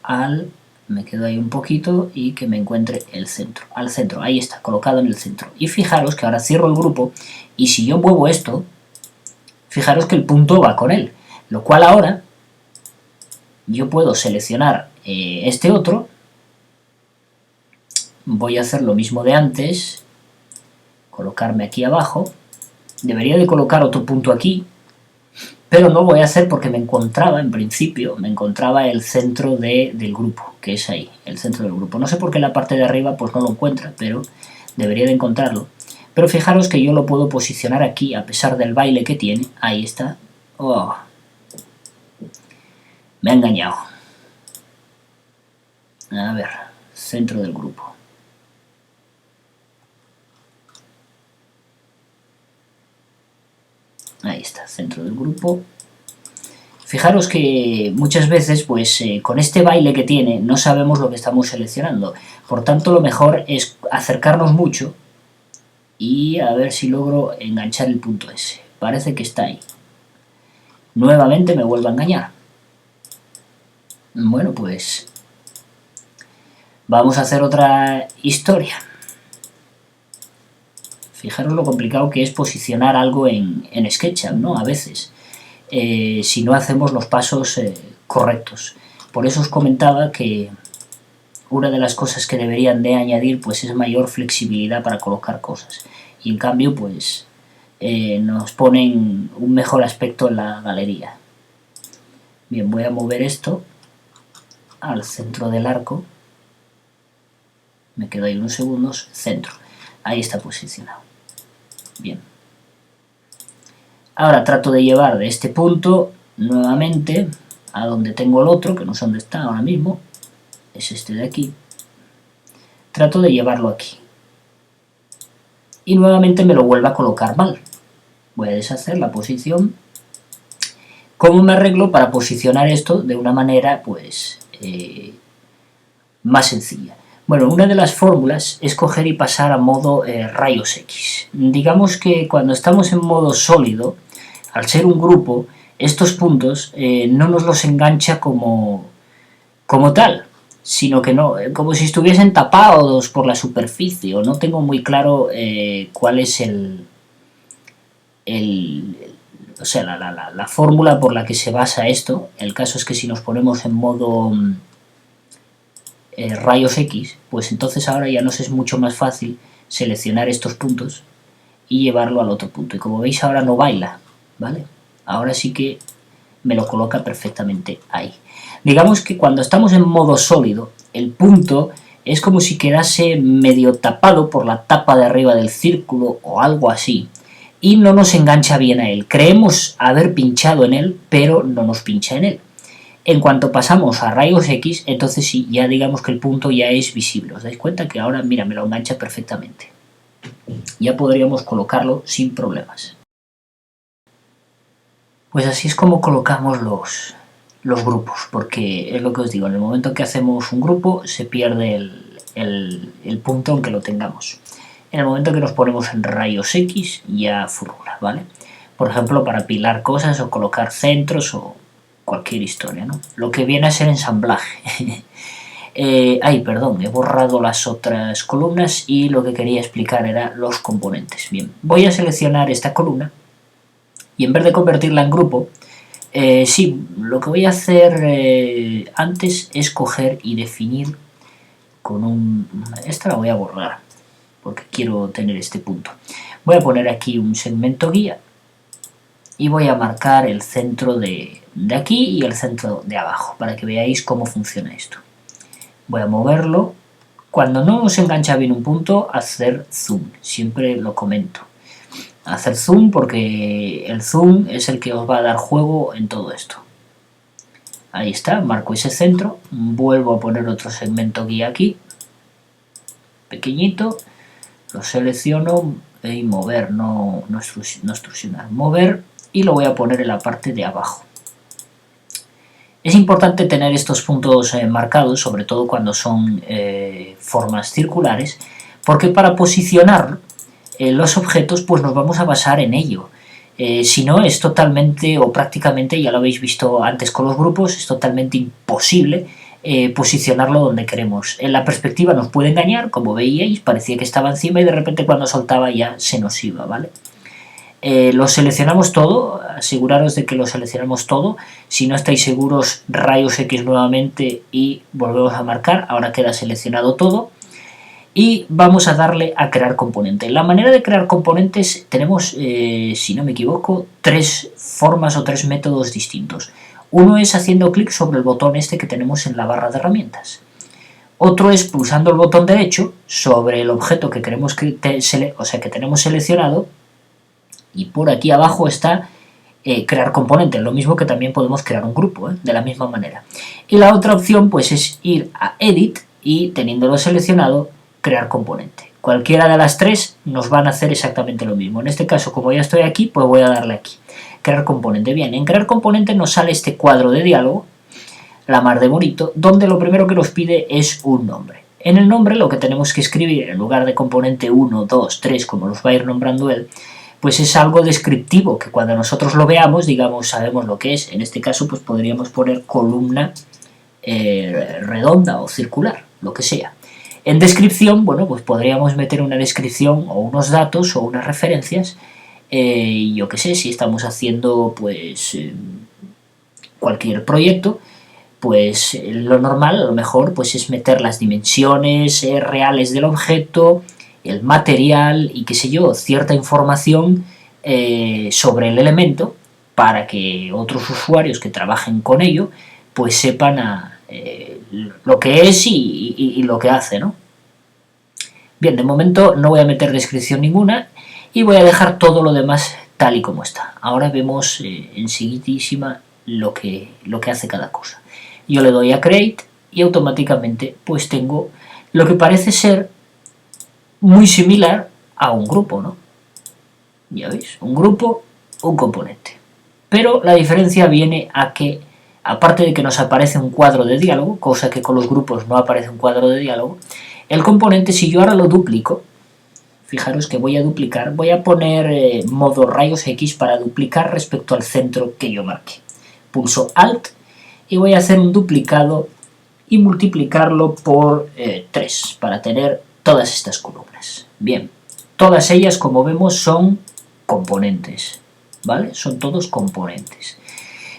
me quedo ahí un poquito y que me encuentre el centro, al centro, ahí está, colocado en el centro. Y fijaros que ahora cierro el grupo y si yo muevo esto, fijaros que el punto va con él, lo cual ahora yo puedo seleccionar este otro, voy a hacer lo mismo de antes, colocarme aquí abajo, debería de colocar otro punto aquí, pero no lo voy a hacer porque me encontraba, en principio, el centro del grupo, que es ahí, el centro del grupo. No sé por qué la parte de arriba pues no lo encuentra, pero debería de encontrarlo. Pero fijaros que yo lo puedo posicionar aquí, a pesar del baile que tiene. Ahí está. Oh, me ha engañado. A ver, centro del grupo. Ahí está, centro del grupo. Fijaros que muchas veces, pues con este baile que tiene, no sabemos lo que estamos seleccionando. Por tanto, lo mejor es acercarnos mucho y a ver si logro enganchar el punto ese. Parece que está ahí. Nuevamente me vuelve a engañar. Bueno, pues vamos a hacer otra historia. Fijaros lo complicado que es posicionar algo en SketchUp, ¿no? A veces. Si no hacemos los pasos correctos. Por eso os comentaba que una de las cosas que deberían de añadir pues es mayor flexibilidad para colocar cosas. Y en cambio pues nos ponen un mejor aspecto en la galería. Bien, voy a mover esto al centro del arco. Me quedo ahí unos segundos. Centro. Ahí está posicionado. Bien. Ahora trato de llevar de este punto nuevamente a donde tengo el otro, que no sé dónde está ahora mismo, es este de aquí. Trato de llevarlo aquí. Y nuevamente me lo vuelve a colocar mal. Voy a deshacer la posición. ¿Cómo me arreglo para posicionar esto de una manera pues más sencilla? Bueno, una de las fórmulas es coger y pasar a modo rayos X. Digamos que cuando estamos en modo sólido, al ser un grupo, estos puntos no nos los engancha como tal, sino que no, como si estuviesen tapados por la superficie, o no tengo muy claro cuál es o sea, la fórmula por la que se basa esto. El caso es que si nos ponemos en modo rayos X, pues entonces ahora ya nos es mucho más fácil seleccionar estos puntos y llevarlo al otro punto. Y como veis ahora no baila, ¿vale? Ahora sí que me lo coloca perfectamente ahí. Digamos que cuando estamos en modo sólido, el punto es como si quedase medio tapado por la tapa de arriba del círculo o algo así, y no nos engancha bien a él. Creemos haber pinchado en él, pero no nos pincha en él. En cuanto pasamos a rayos X, entonces sí, ya digamos que el punto ya es visible. ¿Os dais cuenta que ahora, mira, me lo engancha perfectamente? Ya podríamos colocarlo sin problemas. Pues así es como colocamos los grupos, porque es lo que os digo, en el momento que hacemos un grupo se pierde el punto aunque lo tengamos. En el momento que nos ponemos en rayos X ya furula, ¿vale? Por ejemplo, para apilar cosas o colocar centros o cualquier historia, ¿no? Lo que viene a ser ensamblaje. Perdón, he borrado las otras columnas y lo que quería explicar era los componentes. Bien, voy a seleccionar esta columna y en vez de convertirla en grupo, sí, lo que voy a hacer antes es coger y definir con un... Esta la voy a borrar porque quiero tener este punto. Voy a poner aquí un segmento guía y voy a marcar el centro de aquí y el centro de abajo para que veáis cómo funciona esto. Voy a moverlo. Cuando no os engancha bien un punto, hacer zoom, siempre lo comento. Hacer zoom porque el zoom es el que os va a dar juego en todo esto. Ahí está, marco ese centro, vuelvo a poner otro segmento guía aquí, pequeñito, lo selecciono y mover, no extrusionar, mover, y lo voy a poner en la parte de abajo. Es importante tener estos puntos marcados, sobre todo cuando son formas circulares, porque para posicionar los objetos pues nos vamos a basar en ello. Si no, es totalmente o prácticamente, ya lo habéis visto antes con los grupos, es totalmente imposible posicionarlo donde queremos. En la perspectiva nos puede engañar, como veíais, parecía que estaba encima y de repente cuando soltaba ya se nos iba, ¿vale? Lo seleccionamos todo, aseguraros de que lo seleccionamos todo. Si no estáis seguros, rayos X nuevamente y volvemos a marcar. Ahora queda seleccionado todo. Y vamos a darle a crear componente. La manera de crear componentes tenemos, si no me equivoco, tres formas o tres métodos distintos. Uno es haciendo clic sobre el botón este que tenemos en la barra de herramientas. Otro es pulsando el botón derecho sobre el objeto que queremos que tenemos seleccionado, y por aquí abajo está crear componente, lo mismo que también podemos crear un grupo, de la misma manera. Y la otra opción pues es ir a Edit y teniéndolo seleccionado, crear componente. Cualquiera de las tres nos van a hacer exactamente lo mismo. En este caso, como ya estoy aquí, pues voy a darle aquí. crear componente. Bien, en crear componente nos sale este cuadro de diálogo, la mar de bonito, donde lo primero que nos pide es un nombre. En el nombre lo que tenemos que escribir, en lugar de componente 1, 2, 3, como los va a ir nombrando él, pues es algo descriptivo, que cuando nosotros lo veamos, digamos, sabemos lo que es. En este caso, pues podríamos poner columna redonda o circular, lo que sea. En descripción, bueno, pues podríamos meter una descripción o unos datos o unas referencias, yo qué sé, si estamos haciendo pues cualquier proyecto, pues lo normal, a lo mejor, pues es meter las dimensiones reales del objeto, el material y qué sé yo, cierta información sobre el elemento para que otros usuarios que trabajen con ello pues sepan lo que es y lo que hace, ¿no? Bien, de momento no voy a meter descripción ninguna y voy a dejar todo lo demás tal y como está. Ahora vemos enseguidísima lo que hace cada cosa. Yo le doy a Create y automáticamente pues tengo lo que parece ser muy similar a un grupo, ¿no? Ya veis, un grupo, un componente. Pero la diferencia viene a que, aparte de que nos aparece un cuadro de diálogo, cosa que con los grupos no aparece un cuadro de diálogo, el componente, si yo ahora lo duplico, fijaros que voy a duplicar, voy a poner modo rayos X para duplicar respecto al centro que yo marque. Pulso Alt y voy a hacer un duplicado y multiplicarlo por 3 para tener todas estas columnas. Bien, todas ellas, como vemos, son componentes, ¿vale? Son todos componentes.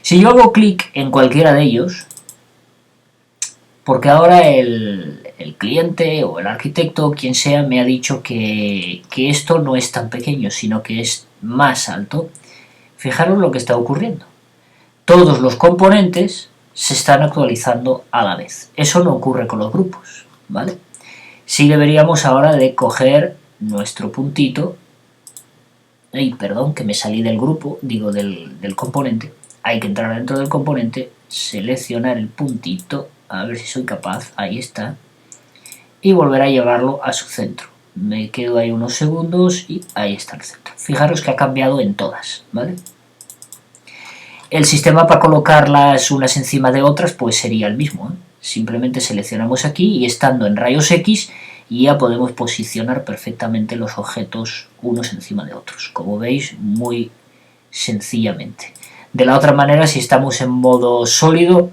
Si yo hago clic en cualquiera de ellos, porque ahora el cliente o el arquitecto, quien sea, me ha dicho que esto no es tan pequeño, sino que es más alto, fijaros lo que está ocurriendo. Todos los componentes se están actualizando a la vez. Eso no ocurre con los grupos, ¿vale? Sí deberíamos ahora de coger nuestro puntito. Perdón, que me salí del grupo, digo del componente. Hay que entrar dentro del componente, seleccionar el puntito, a ver si soy capaz, ahí está, y volver a llevarlo a su centro. Me quedo ahí unos segundos y ahí está el centro. Fijaros que ha cambiado en todas, ¿vale? El sistema para colocarlas unas encima de otras pues sería el mismo, ¿eh? Simplemente seleccionamos aquí y estando en rayos X ya podemos posicionar perfectamente los objetos unos encima de otros, como veis, muy sencillamente. De la otra manera, si estamos en modo sólido,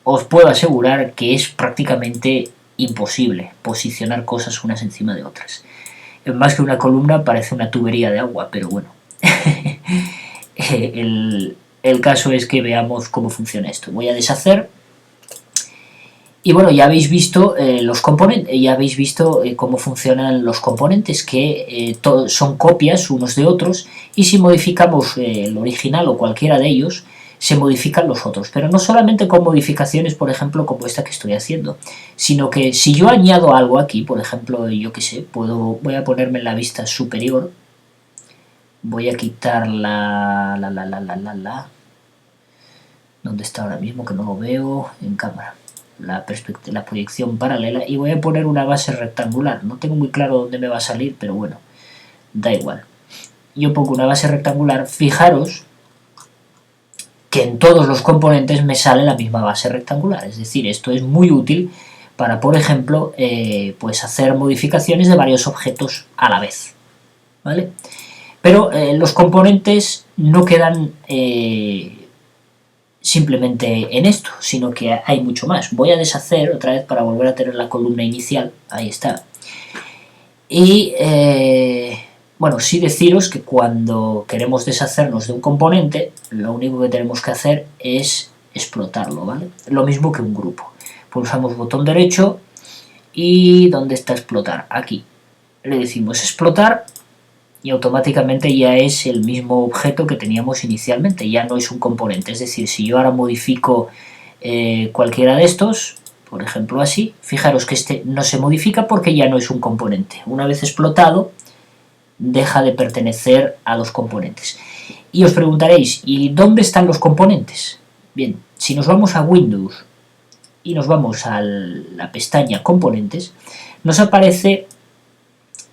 os puedo asegurar que es prácticamente imposible posicionar cosas unas encima de otras. Más que una columna parece una tubería de agua, pero bueno. El caso es que veamos cómo funciona esto. Voy a deshacer. Y bueno, ya habéis visto los componentes, ya habéis visto cómo funcionan los componentes, que son copias unos de otros, y si modificamos el original o cualquiera de ellos, se modifican los otros. Pero no solamente con modificaciones, por ejemplo, como esta que estoy haciendo, sino que si yo añado algo aquí, por ejemplo, yo qué sé, voy a ponerme en la vista superior, voy a quitar ¿dónde está ahora mismo? Que no lo veo en cámara. La proyección paralela, y voy a poner una base rectangular. No tengo muy claro dónde me va a salir, pero bueno, da igual. Yo pongo una base rectangular. Fijaros que en todos los componentes me sale la misma base rectangular. Es decir, esto es muy útil para, por ejemplo, pues hacer modificaciones de varios objetos a la vez, ¿vale? Pero los componentes no quedan simplemente en esto, sino que hay mucho más. Voy a deshacer otra vez para volver a tener la columna inicial, ahí está. Y bueno, sí deciros que cuando queremos deshacernos de un componente, lo único que tenemos que hacer es explotarlo, ¿vale? Lo mismo que un grupo. Pulsamos botón derecho y ¿dónde está explotar? Aquí. Le decimos explotar y automáticamente ya es el mismo objeto que teníamos inicialmente, ya no es un componente. Es decir, si yo ahora modifico cualquiera de estos, por ejemplo así, fijaros que este no se modifica porque ya no es un componente. Una vez explotado, deja de pertenecer a los componentes. Y os preguntaréis, ¿y dónde están los componentes? Bien, si nos vamos a Windows y nos vamos a la pestaña Componentes, nos aparece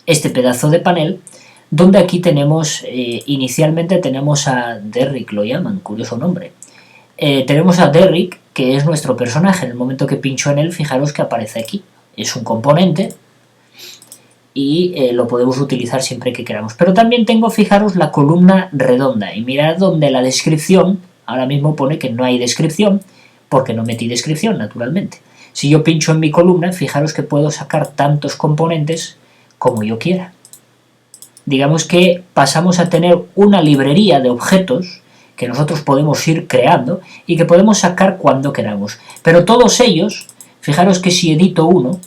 este pedazo de panel donde aquí tenemos, inicialmente tenemos a Derrick, lo llaman, curioso nombre. Tenemos a Derrick, que es nuestro personaje. En el momento que pincho en él, fijaros que aparece aquí. Es un componente y lo podemos utilizar siempre que queramos. Pero también tengo, fijaros, la columna redonda. Y mirad donde la descripción, ahora mismo pone que no hay descripción, porque no metí descripción, naturalmente. Si yo pincho en mi columna, fijaros que puedo sacar tantos componentes como yo quiera. Digamos que pasamos a tener una librería de objetos que nosotros podemos ir creando y que podemos sacar cuando queramos. Pero todos ellos, fijaros que si edito uno,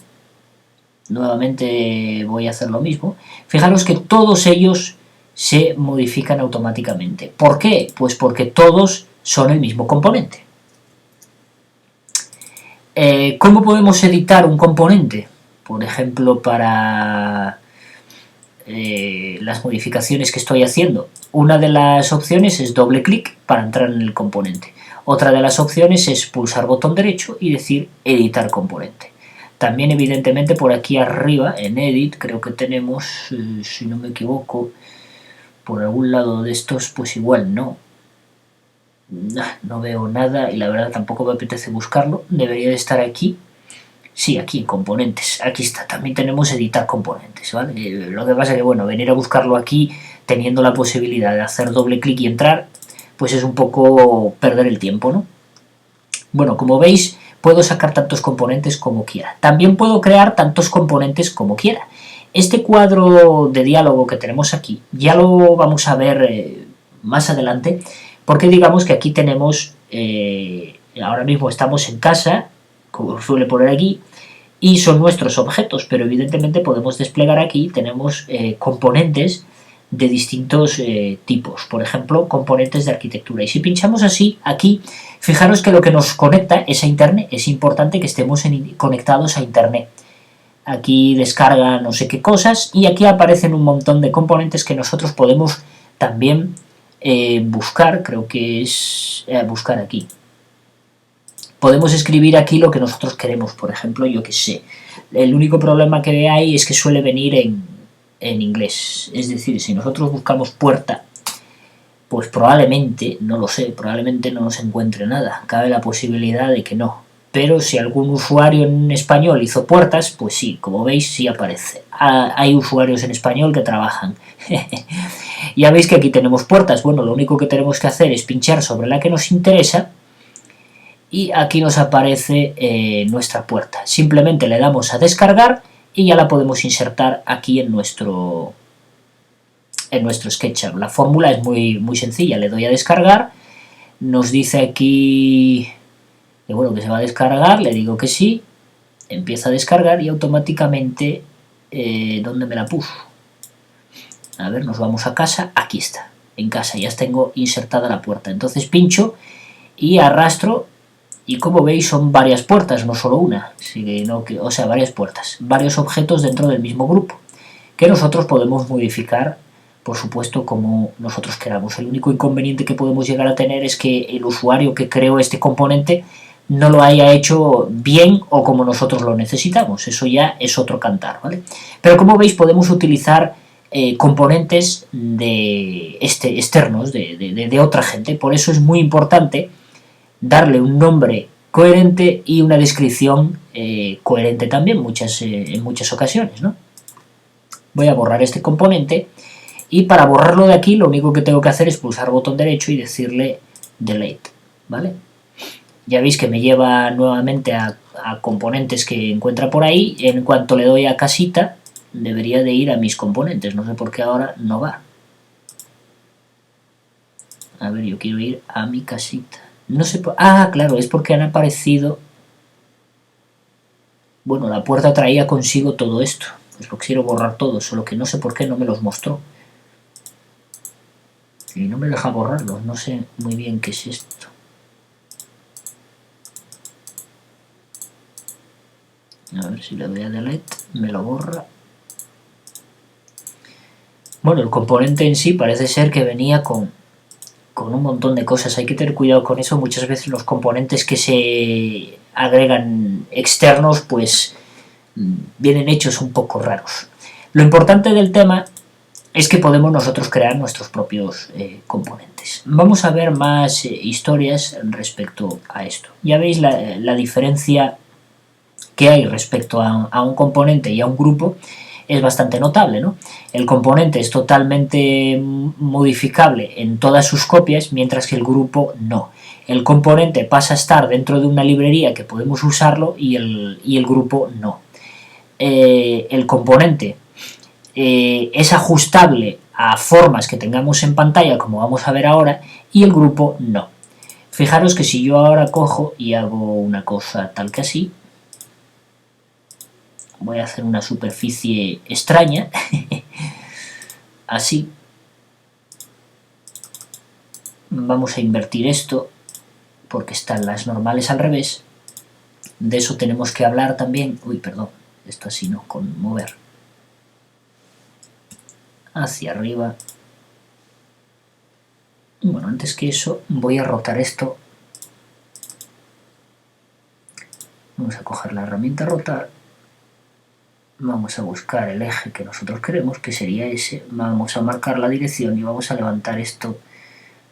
nuevamente voy a hacer lo mismo, fijaros que todos ellos se modifican automáticamente. ¿Por qué? Pues porque todos son el mismo componente. ¿Cómo podemos editar un componente? Por ejemplo, para las modificaciones que estoy haciendo. Una de las opciones es doble clic para entrar en el componente. Otra de las opciones es pulsar botón derecho y decir editar componente. También, evidentemente, por aquí arriba, en Edit, creo que tenemos, si no me equivoco, por algún lado de estos, pues igual no. No veo nada y la verdad tampoco me apetece buscarlo. Debería de estar aquí. Sí, aquí en componentes, aquí está, también tenemos editar componentes, ¿vale? Lo que pasa es que, bueno, venir a buscarlo aquí, teniendo la posibilidad de hacer doble clic y entrar, pues es un poco perder el tiempo, ¿no? Bueno, como veis, puedo sacar tantos componentes como quiera. También puedo crear tantos componentes como quiera. Este cuadro de diálogo que tenemos aquí, ya lo vamos a ver más adelante, porque digamos que aquí tenemos, ahora mismo estamos en casa, como suele poner aquí, y son nuestros objetos, pero evidentemente podemos desplegar aquí, tenemos componentes de distintos tipos, por ejemplo, componentes de arquitectura. Y si pinchamos así, aquí, fijaros que lo que nos conecta es a Internet, es importante que estemos conectados a Internet. Aquí descarga no sé qué cosas y aquí aparecen un montón de componentes que nosotros podemos también buscar, creo que es buscar aquí. Podemos escribir aquí lo que nosotros queremos, por ejemplo, yo que sé. El único problema que hay es que suele venir en inglés. Es decir, si nosotros buscamos puerta, pues probablemente, no lo sé, probablemente no nos encuentre nada. Cabe la posibilidad de que no. Pero si algún usuario en español hizo puertas, pues sí, como veis, sí aparece. Hay usuarios en español que trabajan. Ya veis que aquí tenemos puertas. Bueno, lo único que tenemos que hacer es pinchar sobre la que nos interesa y aquí nos aparece nuestra puerta. Simplemente le damos a descargar y ya la podemos insertar aquí en nuestro SketchUp. La fórmula es muy sencilla, le doy a descargar, nos dice aquí que bueno, que se va a descargar, le digo que sí, empieza a descargar y automáticamente, ¿dónde me la puso? A ver, nos vamos a casa, aquí está, en casa, ya tengo insertada la puerta. Entonces pincho y arrastro. Y como veis son varias puertas, no solo una, o sea, varias puertas, varios objetos dentro del mismo grupo, que nosotros podemos modificar, por supuesto, como nosotros queramos. El único inconveniente que podemos llegar a tener es que el usuario que creó este componente no lo haya hecho bien o como nosotros lo necesitamos, eso ya es otro cantar, ¿vale? Pero como veis podemos utilizar componentes externos de otra gente, por eso es muy importante darle un nombre coherente y una descripción coherente también en muchas ocasiones, ¿no? Voy a borrar este componente y para borrarlo de aquí lo único que tengo que hacer es pulsar botón derecho y decirle delete, ¿vale? Ya veis que me lleva nuevamente a componentes que encuentra por ahí. En cuanto le doy a casita debería de ir a mis componentes, no sé por qué ahora no va. A ver, yo quiero ir a mi casita. No sé por... Ah, claro, es porque han aparecido... Bueno, la puerta traía consigo todo esto. Pues lo quiero borrar todo, solo que no sé por qué no me los mostró. Y no me deja borrarlos, no sé muy bien qué es esto. A ver si le doy a delete, me lo borra. Bueno, el componente en sí parece ser que venía con un montón de cosas. Hay que tener cuidado con eso. Muchas veces los componentes que se agregan externos pues vienen hechos un poco raros. Lo importante del tema es que podemos nosotros crear nuestros propios componentes. Vamos a ver más historias respecto a esto. Ya veis la diferencia que hay respecto a un componente y a un grupo es bastante notable, ¿no? El componente es totalmente modificable en todas sus copias, mientras que el grupo no. El componente pasa a estar dentro de una librería que podemos usarlo y el grupo no. El componente es ajustable a formas que tengamos en pantalla, como vamos a ver ahora, y el grupo no. Fijaros que si yo ahora cojo y hago una cosa tal que así, voy a hacer una superficie extraña, así, vamos a invertir esto, porque están las normales al revés, de eso tenemos que hablar también, uy, perdón, esto así no, con mover, hacia arriba. Bueno, antes que eso voy a rotar esto, vamos a coger la herramienta rotar, vamos a buscar el eje que nosotros queremos, que sería ese, vamos a marcar la dirección y vamos a levantar esto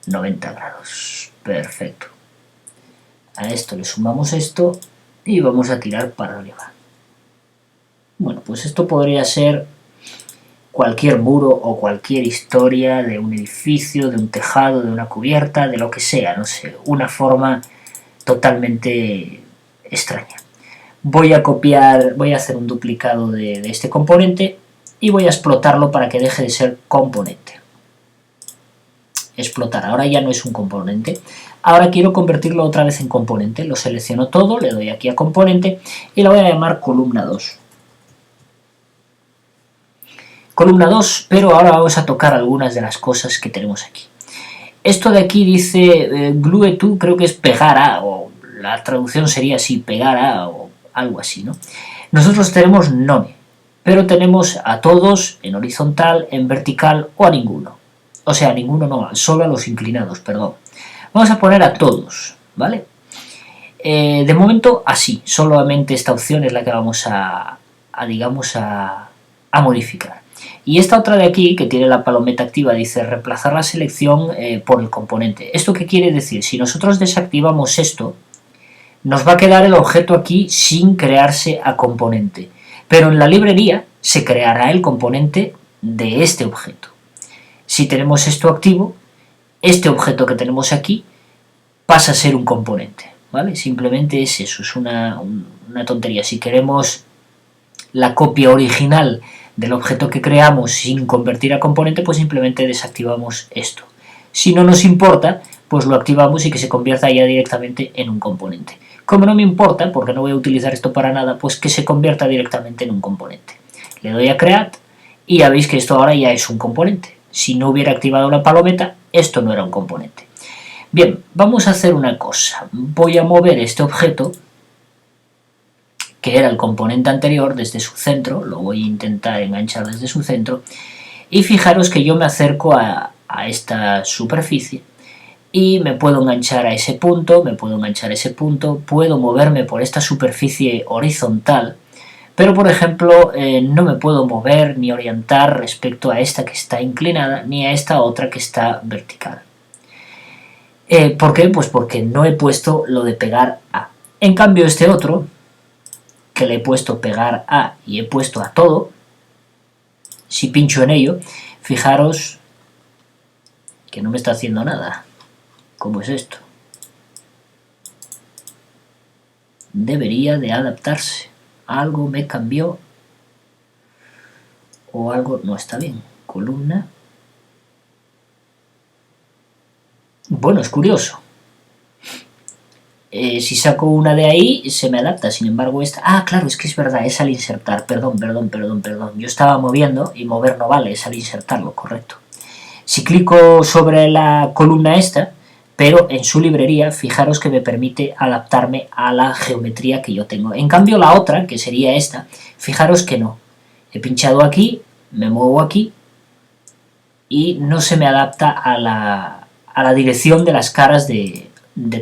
90 grados, perfecto. A esto le sumamos esto y vamos a tirar para arriba. Bueno, pues esto podría ser cualquier muro o cualquier historia de un edificio, de un tejado, de una cubierta, de lo que sea, no sé, una forma totalmente extraña. Voy a copiar, voy a hacer un duplicado de este componente y voy a explotarlo para que deje de ser componente. Explotar, ahora ya no es un componente. Ahora quiero convertirlo otra vez en componente, lo selecciono todo, le doy aquí a componente y la voy a llamar columna 2. Columna 2, pero ahora vamos a tocar algunas de las cosas que tenemos aquí. Esto de aquí dice glue to, creo que es pegar a, o la traducción sería así, pegar a, o algo así, ¿no? Nosotros tenemos none, pero tenemos a todos en horizontal, en vertical o a ninguno. O sea, a ninguno no, solo a los inclinados, perdón. Vamos a poner a todos, ¿vale? De momento así, solamente esta opción es la que vamos a modificar. Y esta otra de aquí, que tiene la palometa activa, dice reemplazar la selección por el componente. ¿Esto qué quiere decir? Si nosotros desactivamos esto, nos va a quedar el objeto aquí sin crearse a componente. Pero en la librería se creará el componente de este objeto. Si tenemos esto activo, este objeto que tenemos aquí pasa a ser un componente, ¿vale? Simplemente es eso, es una tontería. Si queremos la copia original del objeto que creamos sin convertir a componente, pues simplemente desactivamos esto. Si no nos importa, pues lo activamos y que se convierta ya directamente en un componente. Como no me importa, porque no voy a utilizar esto para nada, pues que se convierta directamente en un componente. Le doy a Create y ya veis que esto ahora ya es un componente. Si no hubiera activado la palometa, esto no era un componente. Bien, vamos a hacer una cosa. Voy a mover este objeto, que era el componente anterior, desde su centro, lo voy a intentar enganchar desde su centro, y fijaros que yo me acerco a esta superficie, y me puedo enganchar a ese punto, puedo moverme por esta superficie horizontal, pero por ejemplo no me puedo mover ni orientar respecto a esta que está inclinada, ni a esta otra que está vertical. ¿Por qué? Pues porque no he puesto lo de pegar a. En cambio este otro, que le he puesto pegar a y he puesto a todo, si pincho en ello, fijaros que no me está haciendo nada. ¿Cómo es esto? Debería de adaptarse. Algo me cambió o algo no está bien. Columna. Bueno, es curioso. Si saco una de ahí, se me adapta. Sin embargo, esta... Ah, claro, es que es verdad, es al insertar. Perdón. Yo estaba moviendo y mover no vale, es al insertarlo, correcto. Si clico sobre la columna esta, pero en su librería, fijaros que me permite adaptarme a la geometría que yo tengo. En cambio, la otra, que sería esta, fijaros que no. He pinchado aquí, me muevo aquí y no se me adapta a la dirección de las caras de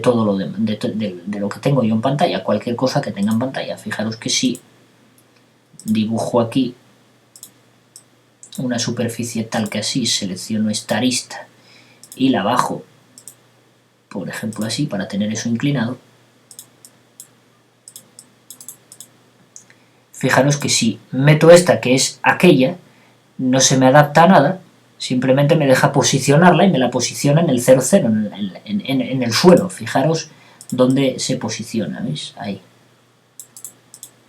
todo de lo que tengo yo en pantalla, cualquier cosa que tenga en pantalla. Fijaros que si dibujo aquí una superficie tal que así, selecciono esta arista y la bajo, por ejemplo así, para tener eso inclinado. Fijaros que si meto esta, que es aquella, no se me adapta a nada, simplemente me deja posicionarla y me la posiciona en el 0, 0, en el suelo. Fijaros dónde se posiciona, ¿veis? Ahí.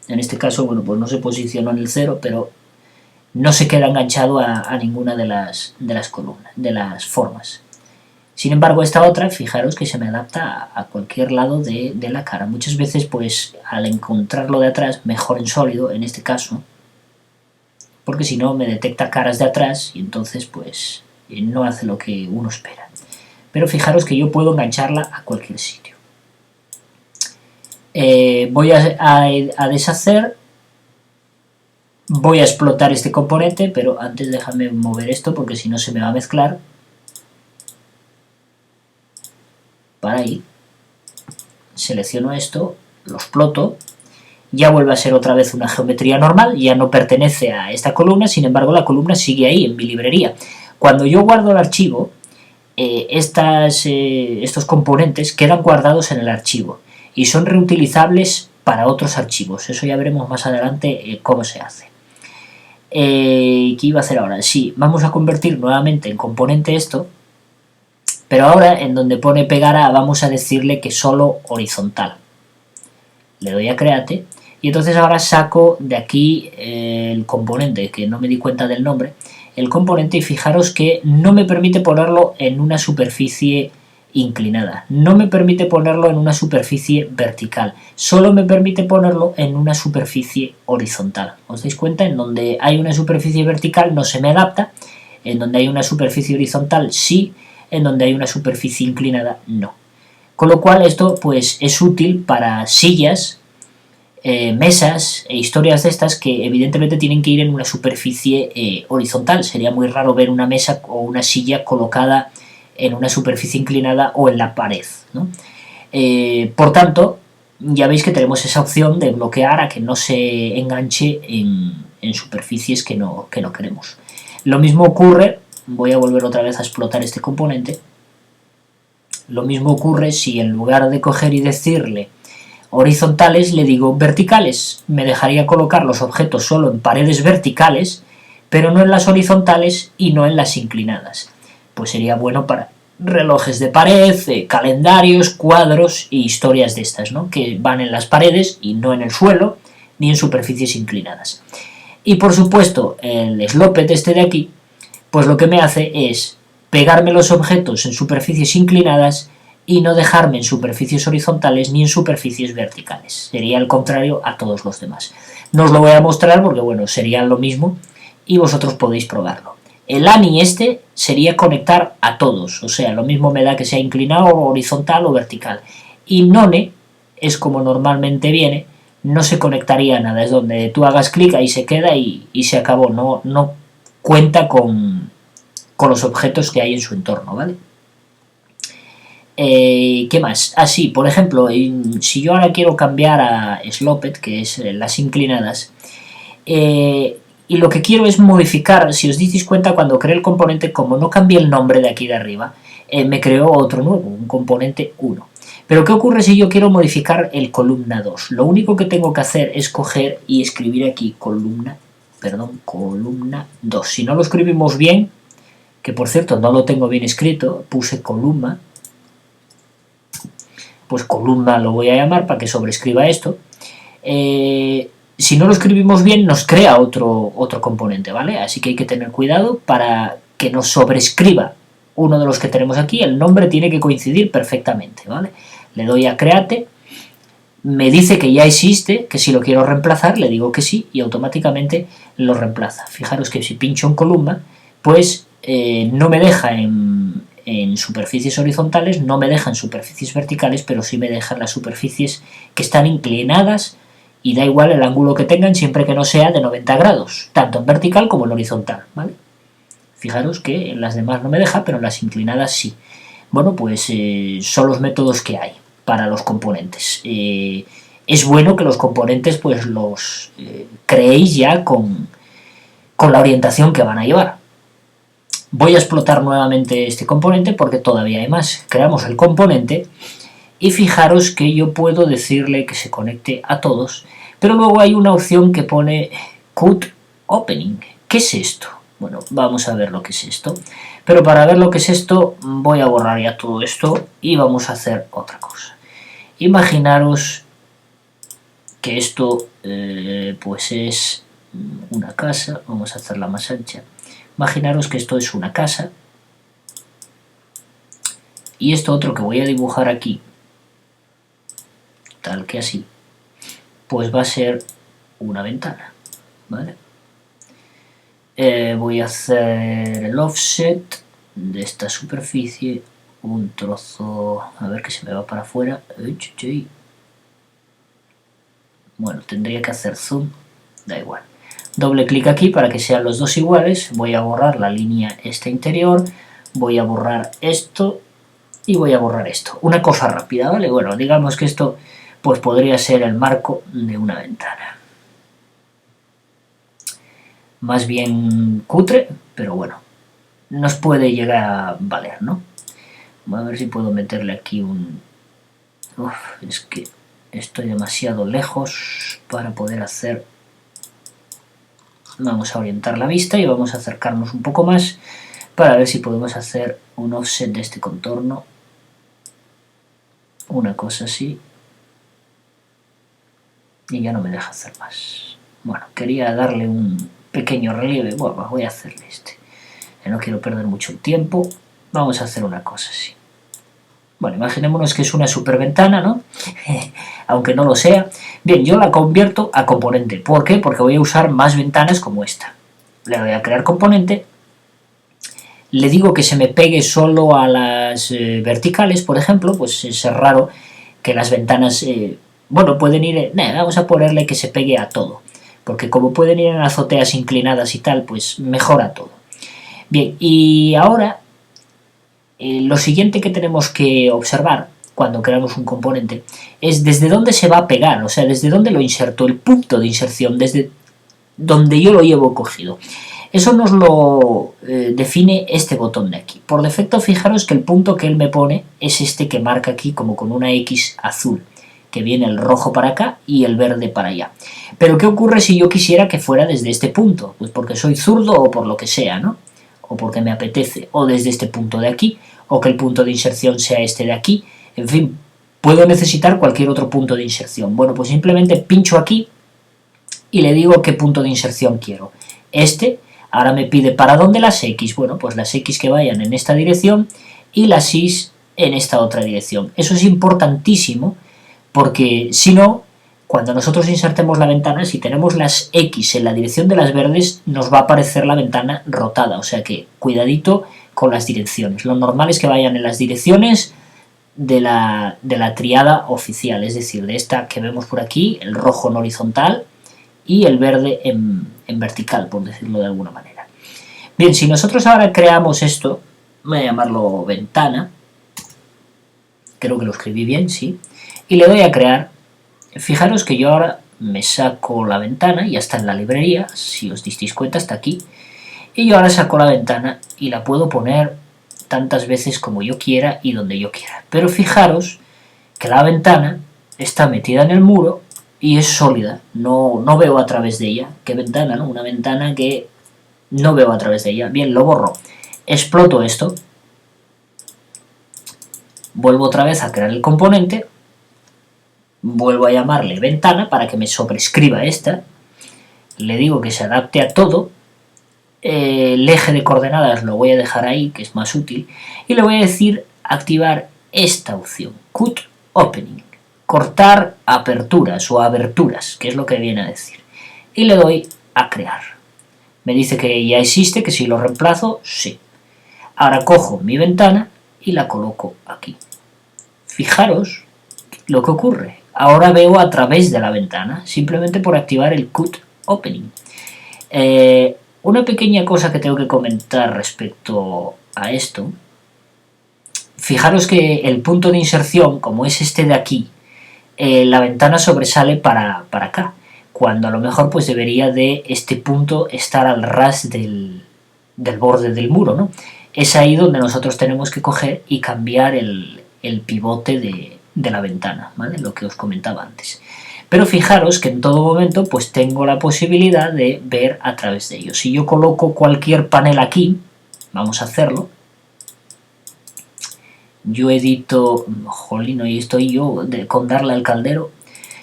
En este caso, bueno, pues no se posiciona en el 0, pero no se queda enganchado a ninguna de las columnas, de las formas. Sin embargo, esta otra, fijaros que se me adapta a cualquier lado de la cara. Muchas veces, pues, al encontrarlo de atrás, mejor en sólido, en este caso, porque si no me detecta caras de atrás y entonces, pues, no hace lo que uno espera. Pero fijaros que yo puedo engancharla a cualquier sitio. Voy a deshacer, voy a explotar este componente, pero antes déjame mover esto porque si no se me va a mezclar. Para ahí, selecciono esto, lo exploto, ya vuelve a ser otra vez una geometría normal, ya no pertenece a esta columna, sin embargo la columna sigue ahí en mi librería. Cuando yo guardo el archivo, estos componentes quedan guardados en el archivo y son reutilizables para otros archivos. Eso ya veremos más adelante cómo se hace. ¿Qué iba a hacer ahora? Sí, vamos a convertir nuevamente en componente esto, pero ahora en donde pone pegar a vamos a decirle que solo horizontal. Le doy a create y entonces ahora saco de aquí el componente, que no me di cuenta del nombre, el componente, y fijaros que no me permite ponerlo en una superficie inclinada, no me permite ponerlo en una superficie vertical, solo me permite ponerlo en una superficie horizontal. ¿Os dais cuenta? En donde hay una superficie vertical no se me adapta, en donde hay una superficie horizontal sí, en donde hay una superficie inclinada no. Con lo cual esto pues es útil para sillas, mesas e historias de estas que evidentemente tienen que ir en una superficie horizontal. Sería muy raro ver una mesa o una silla colocada en una superficie inclinada o en la pared, ¿no? Por tanto, ya veis que tenemos esa opción de bloquear a que no se enganche en superficies que no queremos. Lo mismo ocurre, voy a volver otra vez a explotar este componente, lo mismo ocurre si en lugar de coger y decirle horizontales le digo verticales. Me dejaría colocar los objetos solo en paredes verticales, pero no en las horizontales y no en las inclinadas. Pues sería bueno para relojes de pared, calendarios, cuadros y historias de estas, ¿no? Que van en las paredes y no en el suelo ni en superficies inclinadas. Y por supuesto el sloped este de aquí, pues lo que me hace es pegarme los objetos en superficies inclinadas y no dejarme en superficies horizontales ni en superficies verticales. Sería el contrario a todos los demás. No os lo voy a mostrar porque, bueno, sería lo mismo y vosotros podéis probarlo. El ANI este sería conectar a todos, o sea, lo mismo me da que sea inclinado, horizontal o vertical. Y NONE es como normalmente viene, no se conectaría a nada, es donde tú hagas clic, ahí se queda y se acabó, no cuenta con los objetos que hay en su entorno, ¿vale? ¿Qué más? Sí, por ejemplo, si yo ahora quiero cambiar a Sloped, que es las inclinadas, y lo que quiero es modificar, si os disteis cuenta, cuando creé el componente, como no cambié el nombre de aquí de arriba, me creó otro nuevo, un componente 1. Pero ¿qué ocurre si yo quiero modificar el columna 2? Lo único que tengo que hacer es coger y escribir aquí columna 2. Si no lo escribimos bien, que por cierto no lo tengo bien escrito, puse columna, pues columna lo voy a llamar para que sobrescriba esto. Si no lo escribimos bien nos crea otro componente, ¿vale? Así que hay que tener cuidado para que nos sobrescriba uno de los que tenemos aquí, el nombre tiene que coincidir perfectamente, ¿vale? Le doy a create, me dice que ya existe, que si lo quiero reemplazar le digo que sí y automáticamente lo reemplaza. Fijaros que si pincho en columna, pues no me deja en superficies horizontales, no me deja en superficies verticales, pero sí me deja en las superficies que están inclinadas y da igual el ángulo que tengan siempre que no sea de 90 grados, tanto en vertical como en horizontal, ¿vale? Fijaros que en las demás no me deja, pero en las inclinadas sí. Bueno, pues son los métodos que hay para los componentes. Es bueno que los componentes pues los creéis ya con con la orientación que van a llevar. Voy a explotar nuevamente este componente porque todavía hay más. Creamos el componente y fijaros que yo puedo decirle que se conecte a todos, pero luego hay una opción que pone Qt Opening. ¿Qué es esto? Bueno, vamos a ver lo que es esto. Pero para ver lo que es esto, voy a borrar ya todo esto y vamos a hacer otra cosa. Imaginaros que esto pues es una casa. Vamos a hacerla más ancha. Imaginaros que esto es una casa. Y esto otro que voy a dibujar aquí, tal que así, pues va a ser una ventana, ¿vale? Voy a hacer el offset de esta superficie, un trozo, a ver que se me va para afuera. Bueno, tendría que hacer zoom, da igual. Doble clic aquí para que sean los dos iguales. Voy a borrar la línea esta interior, voy a borrar esto y voy a borrar esto. Una cosa rápida, ¿vale? Bueno, digamos que esto pues podría ser el marco de una ventana. Más bien cutre, pero bueno, nos puede llegar a valer, ¿no? Voy a ver si puedo meterle aquí un... Uf, es que estoy demasiado lejos para poder hacer... Vamos a orientar la vista y vamos a acercarnos un poco más para ver si podemos hacer un offset de este contorno. Una cosa así. Y ya no me deja hacer más. Bueno, quería darle un pequeño relieve. Bueno, voy a hacerle este. No quiero perder mucho tiempo. Vamos a hacer una cosa así. Bueno, imaginémonos que es una superventana, ¿no? Aunque no lo sea. Bien, yo la convierto a componente. ¿Por qué? Porque voy a usar más ventanas como esta. Le voy a crear componente. Le digo que se me pegue solo a las verticales, por ejemplo. Pues es raro que las ventanas... bueno, pueden ir... vamos a ponerle que se pegue a todo. Porque como pueden ir en azoteas inclinadas y tal, pues mejora todo. Bien, y ahora lo siguiente que tenemos que observar cuando creamos un componente es desde dónde se va a pegar, o sea, desde dónde lo inserto, el punto de inserción, desde donde yo lo llevo cogido. Eso nos lo define este botón de aquí. Por defecto, fijaros que el punto que él me pone es este que marca aquí como con una X azul, que viene el rojo para acá y el verde para allá. Pero ¿qué ocurre si yo quisiera que fuera desde este punto? Pues porque soy zurdo o por lo que sea, ¿no? O porque me apetece, o desde este punto de aquí, o que el punto de inserción sea este de aquí. En fin, puedo necesitar cualquier otro punto de inserción. Bueno, pues simplemente pincho aquí y le digo qué punto de inserción quiero. Este, ahora me pide para dónde las X. Bueno, pues las X que vayan en esta dirección y las Y en esta otra dirección. Eso es importantísimo porque si no, cuando nosotros insertemos la ventana, si tenemos las X en la dirección de las verdes, nos va a aparecer la ventana rotada. O sea que cuidadito con las direcciones. Lo normal es que vayan en las direcciones de la triada oficial, es decir, de esta que vemos por aquí, el rojo en horizontal y el verde en vertical, por decirlo de alguna manera. Bien, si nosotros ahora creamos esto, voy a llamarlo ventana, creo que lo escribí bien, sí, y le doy a crear. Fijaros que yo ahora me saco la ventana, ya está en la librería, si os disteis cuenta está aquí, y yo ahora saco la ventana y la puedo poner tantas veces como yo quiera y donde yo quiera. Pero fijaros que la ventana está metida en el muro y es sólida, no veo a través de ella. ¿Qué ventana, no? Una ventana que no veo a través de ella. Bien, lo borro. Exploto esto. Vuelvo otra vez a crear el componente. Vuelvo a llamarle ventana para que me sobrescriba esta. Le digo que se adapte a todo. El eje de coordenadas lo voy a dejar ahí, que es más útil. Y le voy a decir activar esta opción. Qt Opening. Cortar aperturas o aberturas, que es lo que viene a decir. Y le doy a crear. Me dice que ya existe, que si lo reemplazo, sí. Ahora cojo mi ventana y la coloco aquí. Fijaros lo que ocurre. Ahora veo a través de la ventana, simplemente por activar el Qt Opening. Una pequeña cosa que tengo que comentar respecto a esto. Fijaros que el punto de inserción, como es este de aquí, la ventana sobresale para acá. cuando a lo mejor pues debería de este punto estar al ras del borde del muro, ¿no? Es ahí donde nosotros tenemos que coger y cambiar el pivote de la ventana, ¿vale? Lo que os comentaba antes. Pero fijaros que en todo momento pues tengo la posibilidad de ver a través de ellos. Si yo coloco cualquier panel aquí, vamos a hacerlo, yo edito, jolín, hoy estoy yo con darle al caldero.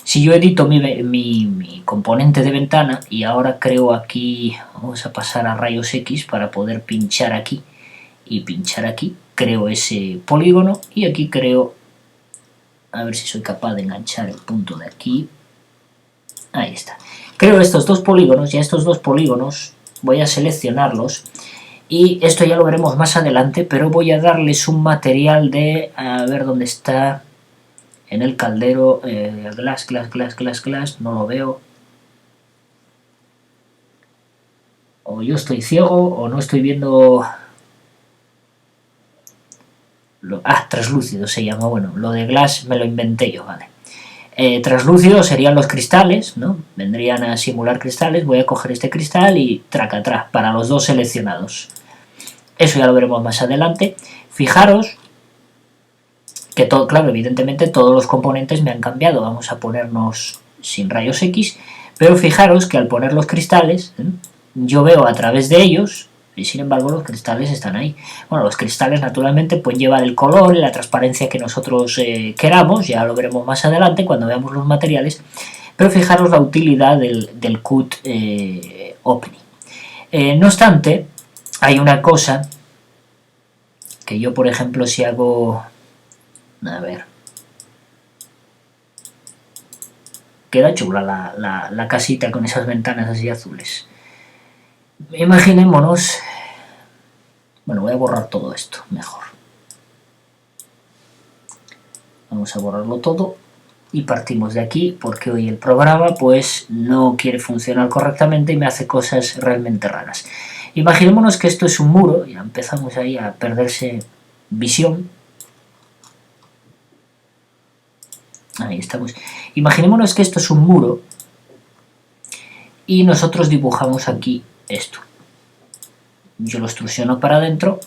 Si yo edito mi componente de ventana y ahora creo aquí, vamos a pasar a rayos X para poder pinchar aquí y pinchar aquí, creo ese polígono y aquí creo, a ver si soy capaz de enganchar el punto de aquí, ahí está. Creo estos dos polígonos y a estos dos polígonos voy a seleccionarlos y esto ya lo veremos más adelante, pero voy a darles un material de, a ver dónde está, en el caldero, glass, no lo veo. O yo estoy ciego o no estoy viendo... translúcido se llama, bueno, lo de glass me lo inventé yo, vale. Translúcidos serían los cristales, ¿no? Vendrían a simular cristales, voy a coger este cristal y tracatrá, para los dos seleccionados. Eso ya lo veremos más adelante. Fijaros que todo, claro, evidentemente todos los componentes me han cambiado, vamos a ponernos sin rayos X, pero fijaros que al poner los cristales, yo veo a través de ellos, y sin embargo los cristales están ahí. Bueno, los cristales naturalmente pueden llevar el color y la transparencia que nosotros queramos, ya lo veremos más adelante cuando veamos los materiales, pero fijaros la utilidad del Cut Opening. No obstante, hay una cosa que yo, por ejemplo, si hago... A ver... Queda chula la casita con esas ventanas así azules. Imaginémonos... Bueno, voy a borrar todo esto, mejor. Vamos a borrarlo todo y partimos de aquí porque hoy el programa pues no quiere funcionar correctamente y me hace cosas realmente raras. Imaginémonos que esto es un muro, ya empezamos ahí a perderse visión. Ahí estamos. Imaginémonos que esto es un muro y nosotros dibujamos aquí esto. Yo lo extrusiono para adentro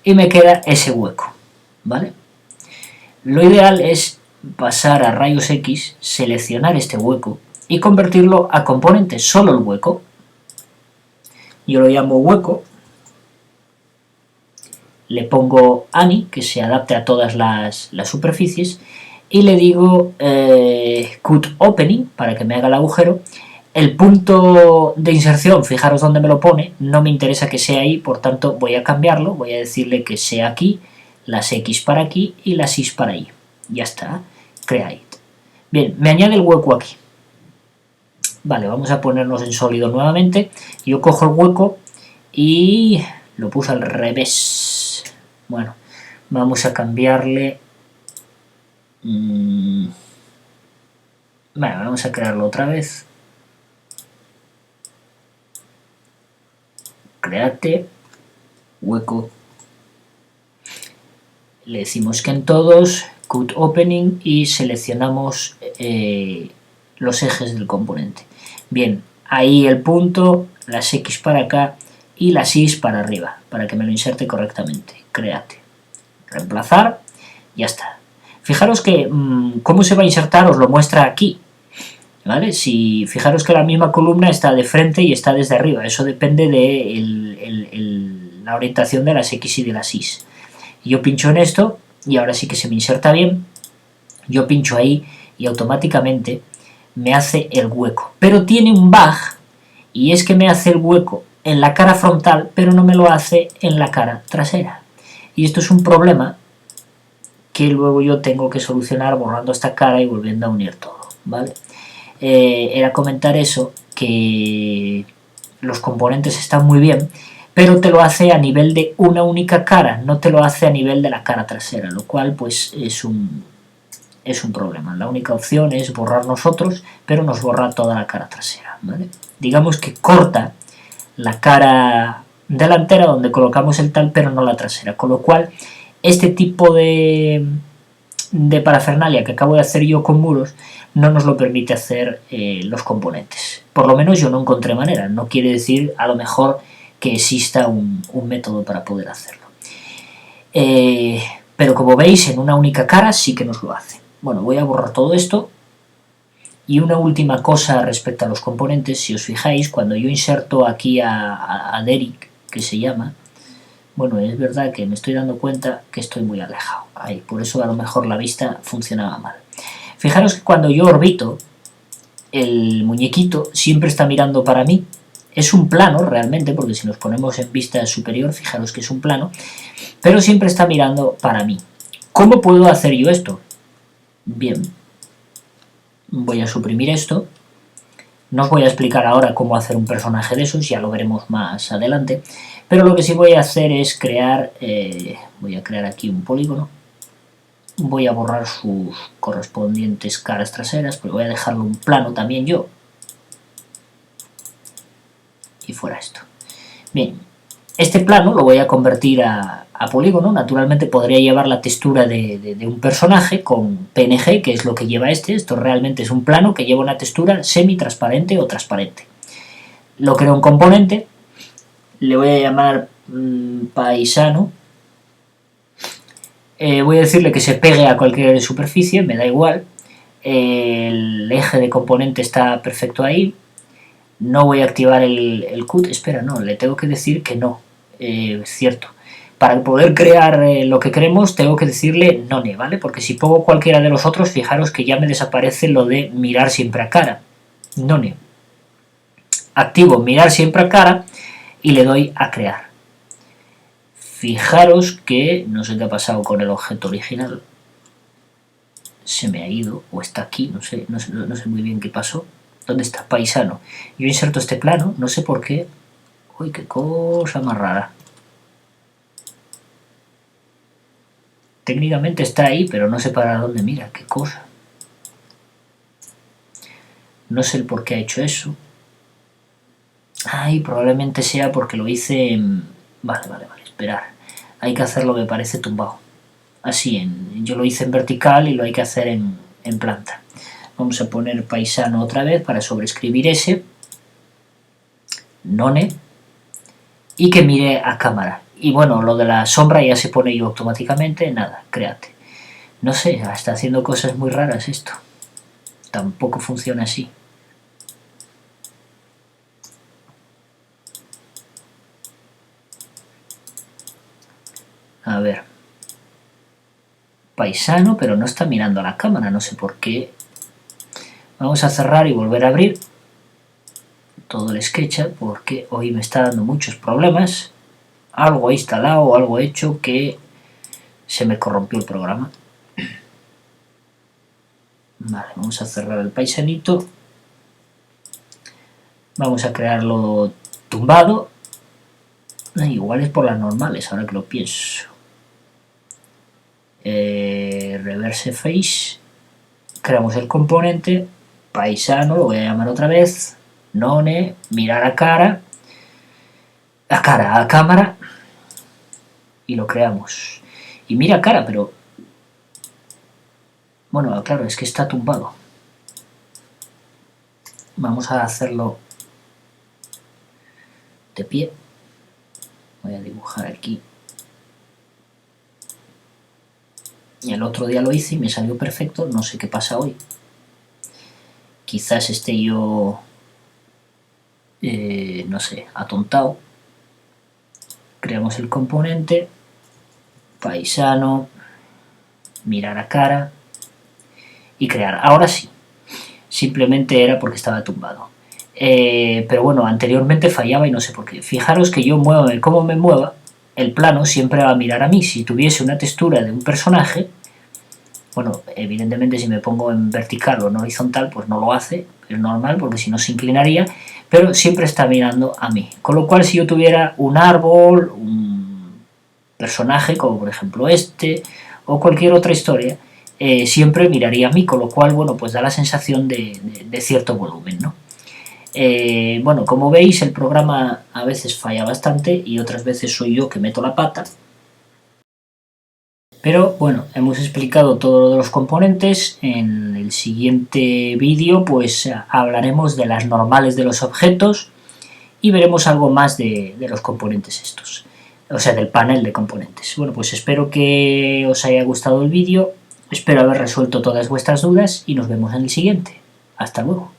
y me queda ese hueco, ¿vale? Lo ideal es pasar a rayos X, seleccionar este hueco y convertirlo a componente, solo el hueco. Yo lo llamo hueco, le pongo ANI, que se adapte a todas las superficies, y le digo Cut Opening, para que me haga el agujero. El punto de inserción, fijaros dónde me lo pone, no me interesa que sea ahí, por tanto voy a cambiarlo, voy a decirle que sea aquí, las X para aquí y las Y para ahí. Ya está, Create. Bien, me añade el hueco aquí. Vale, vamos a ponernos en sólido nuevamente. Yo cojo el hueco y lo puse al revés. Bueno, vamos a cambiarle... Vale, vamos a crearlo otra vez. Create, hueco. Le decimos que en todos, Cut Opening y seleccionamos los ejes del componente. Bien, ahí el punto, las X para acá y las Y para arriba, para que me lo inserte correctamente. Create, reemplazar, ya está. Fijaros que cómo se va a insertar os lo muestra aquí, ¿vale? Si fijaros que la misma columna está de frente y está desde arriba, eso depende de la orientación de las X y de las Y. Yo pincho en esto y ahora sí que se me inserta bien, yo pincho ahí y automáticamente me hace el hueco, pero tiene un bug y es que me hace el hueco en la cara frontal pero no me lo hace en la cara trasera, y esto es un problema que luego yo tengo que solucionar borrando esta cara y volviendo a unir todo, ¿vale? Era comentar eso, que los componentes están muy bien, pero te lo hace a nivel de una única cara, no te lo hace a nivel de la cara trasera, lo cual pues es un problema. La única opción es borrar nosotros, pero nos borra toda la cara trasera, ¿vale? Digamos que corta la cara delantera donde colocamos el tal, pero no la trasera, con lo cual este tipo de de parafernalia que acabo de hacer yo con muros no nos lo permite hacer los componentes. Por lo menos yo no encontré manera. No quiere decir a lo mejor que exista un método para poder hacerlo. Pero como veis, en una única cara sí que nos lo hace. Bueno, voy a borrar todo esto. Y una última cosa respecto a los componentes, si os fijáis, cuando yo inserto aquí a Derek, que se llama, bueno, es verdad que me estoy dando cuenta que estoy muy alejado. Ahí, por eso a lo mejor la vista funcionaba mal. Fijaros que cuando yo orbito, el muñequito siempre está mirando para mí. Es un plano realmente, porque si nos ponemos en vista superior, fijaros que es un plano, pero siempre está mirando para mí. ¿Cómo puedo hacer yo esto? Bien, voy a suprimir esto. No os voy a explicar ahora cómo hacer un personaje de esos, ya lo veremos más adelante, pero lo que sí voy a hacer es crear, voy a crear aquí un polígono, voy a borrar sus correspondientes caras traseras, pero voy a dejarlo un plano también yo, y fuera esto. Bien, este plano lo voy a convertir a polígono. Naturalmente podría llevar la textura de un personaje con PNG, que es lo que lleva esto realmente es un plano que lleva una textura semi-transparente o transparente. Lo creo en componente, le voy a llamar paisano, voy a decirle que se pegue a cualquier superficie, me da igual, el eje de componente está perfecto ahí, no voy a activar el cut, espera, no, le tengo que decir que no, cierto. Para poder crear lo que queremos tengo que decirle none, ¿vale? Porque si pongo cualquiera de los otros, fijaros que ya me desaparece lo de mirar siempre a cara. None. Activo mirar siempre a cara y le doy a crear. Fijaros que no sé qué ha pasado con el objeto original. Se me ha ido, o está aquí, no sé muy bien qué pasó. ¿Dónde está? Paisano. Yo inserto este plano, no sé por qué. Uy, qué cosa más rara. Técnicamente está ahí, pero no sé para dónde mira, qué cosa. No sé el por qué ha hecho eso. Ay, probablemente sea porque lo hice en... Vale, esperar. Hay que hacerlo, me parece, tumbado. Así, yo lo hice en vertical y lo hay que hacer en planta. Vamos a poner paisano otra vez para sobreescribir ese. None. Y que mire a cámara. Y bueno, lo de la sombra ya se pone yo automáticamente. Nada, créate. No sé, está haciendo cosas muy raras esto. Tampoco funciona así. A ver. Paisano, pero no está mirando a la cámara, no sé por qué. Vamos a cerrar y volver a abrir todo el SketchUp porque hoy me está dando muchos problemas. Algo he instalado, algo he hecho que se me corrompió el programa. Vale, vamos a cerrar el paisanito. Vamos a crearlo tumbado. Igual es por las normales, ahora que lo pienso. Reverse face. Creamos el componente. Paisano, lo voy a llamar otra vez. None, mirar a cara. A cámara. Y lo creamos. Y mira a cara, pero... Bueno, claro, es que está tumbado. Vamos a hacerlo de pie. Voy a dibujar aquí. Y el otro día lo hice y me salió perfecto, no sé qué pasa hoy. Quizás esté yo, no sé, atontado. Creamos el componente, paisano, mirar a cara y crear. Ahora sí, simplemente era porque estaba tumbado. Pero bueno, anteriormente fallaba y no sé por qué. Fijaros que yo mueva como me mueva, el plano siempre va a mirar a mí. Si tuviese una textura de un personaje, bueno, evidentemente si me pongo en vertical o en horizontal, pues no lo hace, es normal porque si no se inclinaría, pero siempre está mirando a mí. Con lo cual, si yo tuviera un árbol, un personaje como por ejemplo este, o cualquier otra historia, siempre miraría a mí, con lo cual, bueno, pues da la sensación de cierto volumen, ¿no? Bueno, como veis, el programa a veces falla bastante y otras veces soy yo que meto la pata, Pero bueno, hemos explicado todo lo de los componentes. En el siguiente vídeo pues hablaremos de las normales de los objetos y veremos algo más de los componentes estos, o sea, del panel de componentes. Bueno, pues espero que os haya gustado el vídeo, espero haber resuelto todas vuestras dudas y nos vemos en el siguiente. Hasta luego.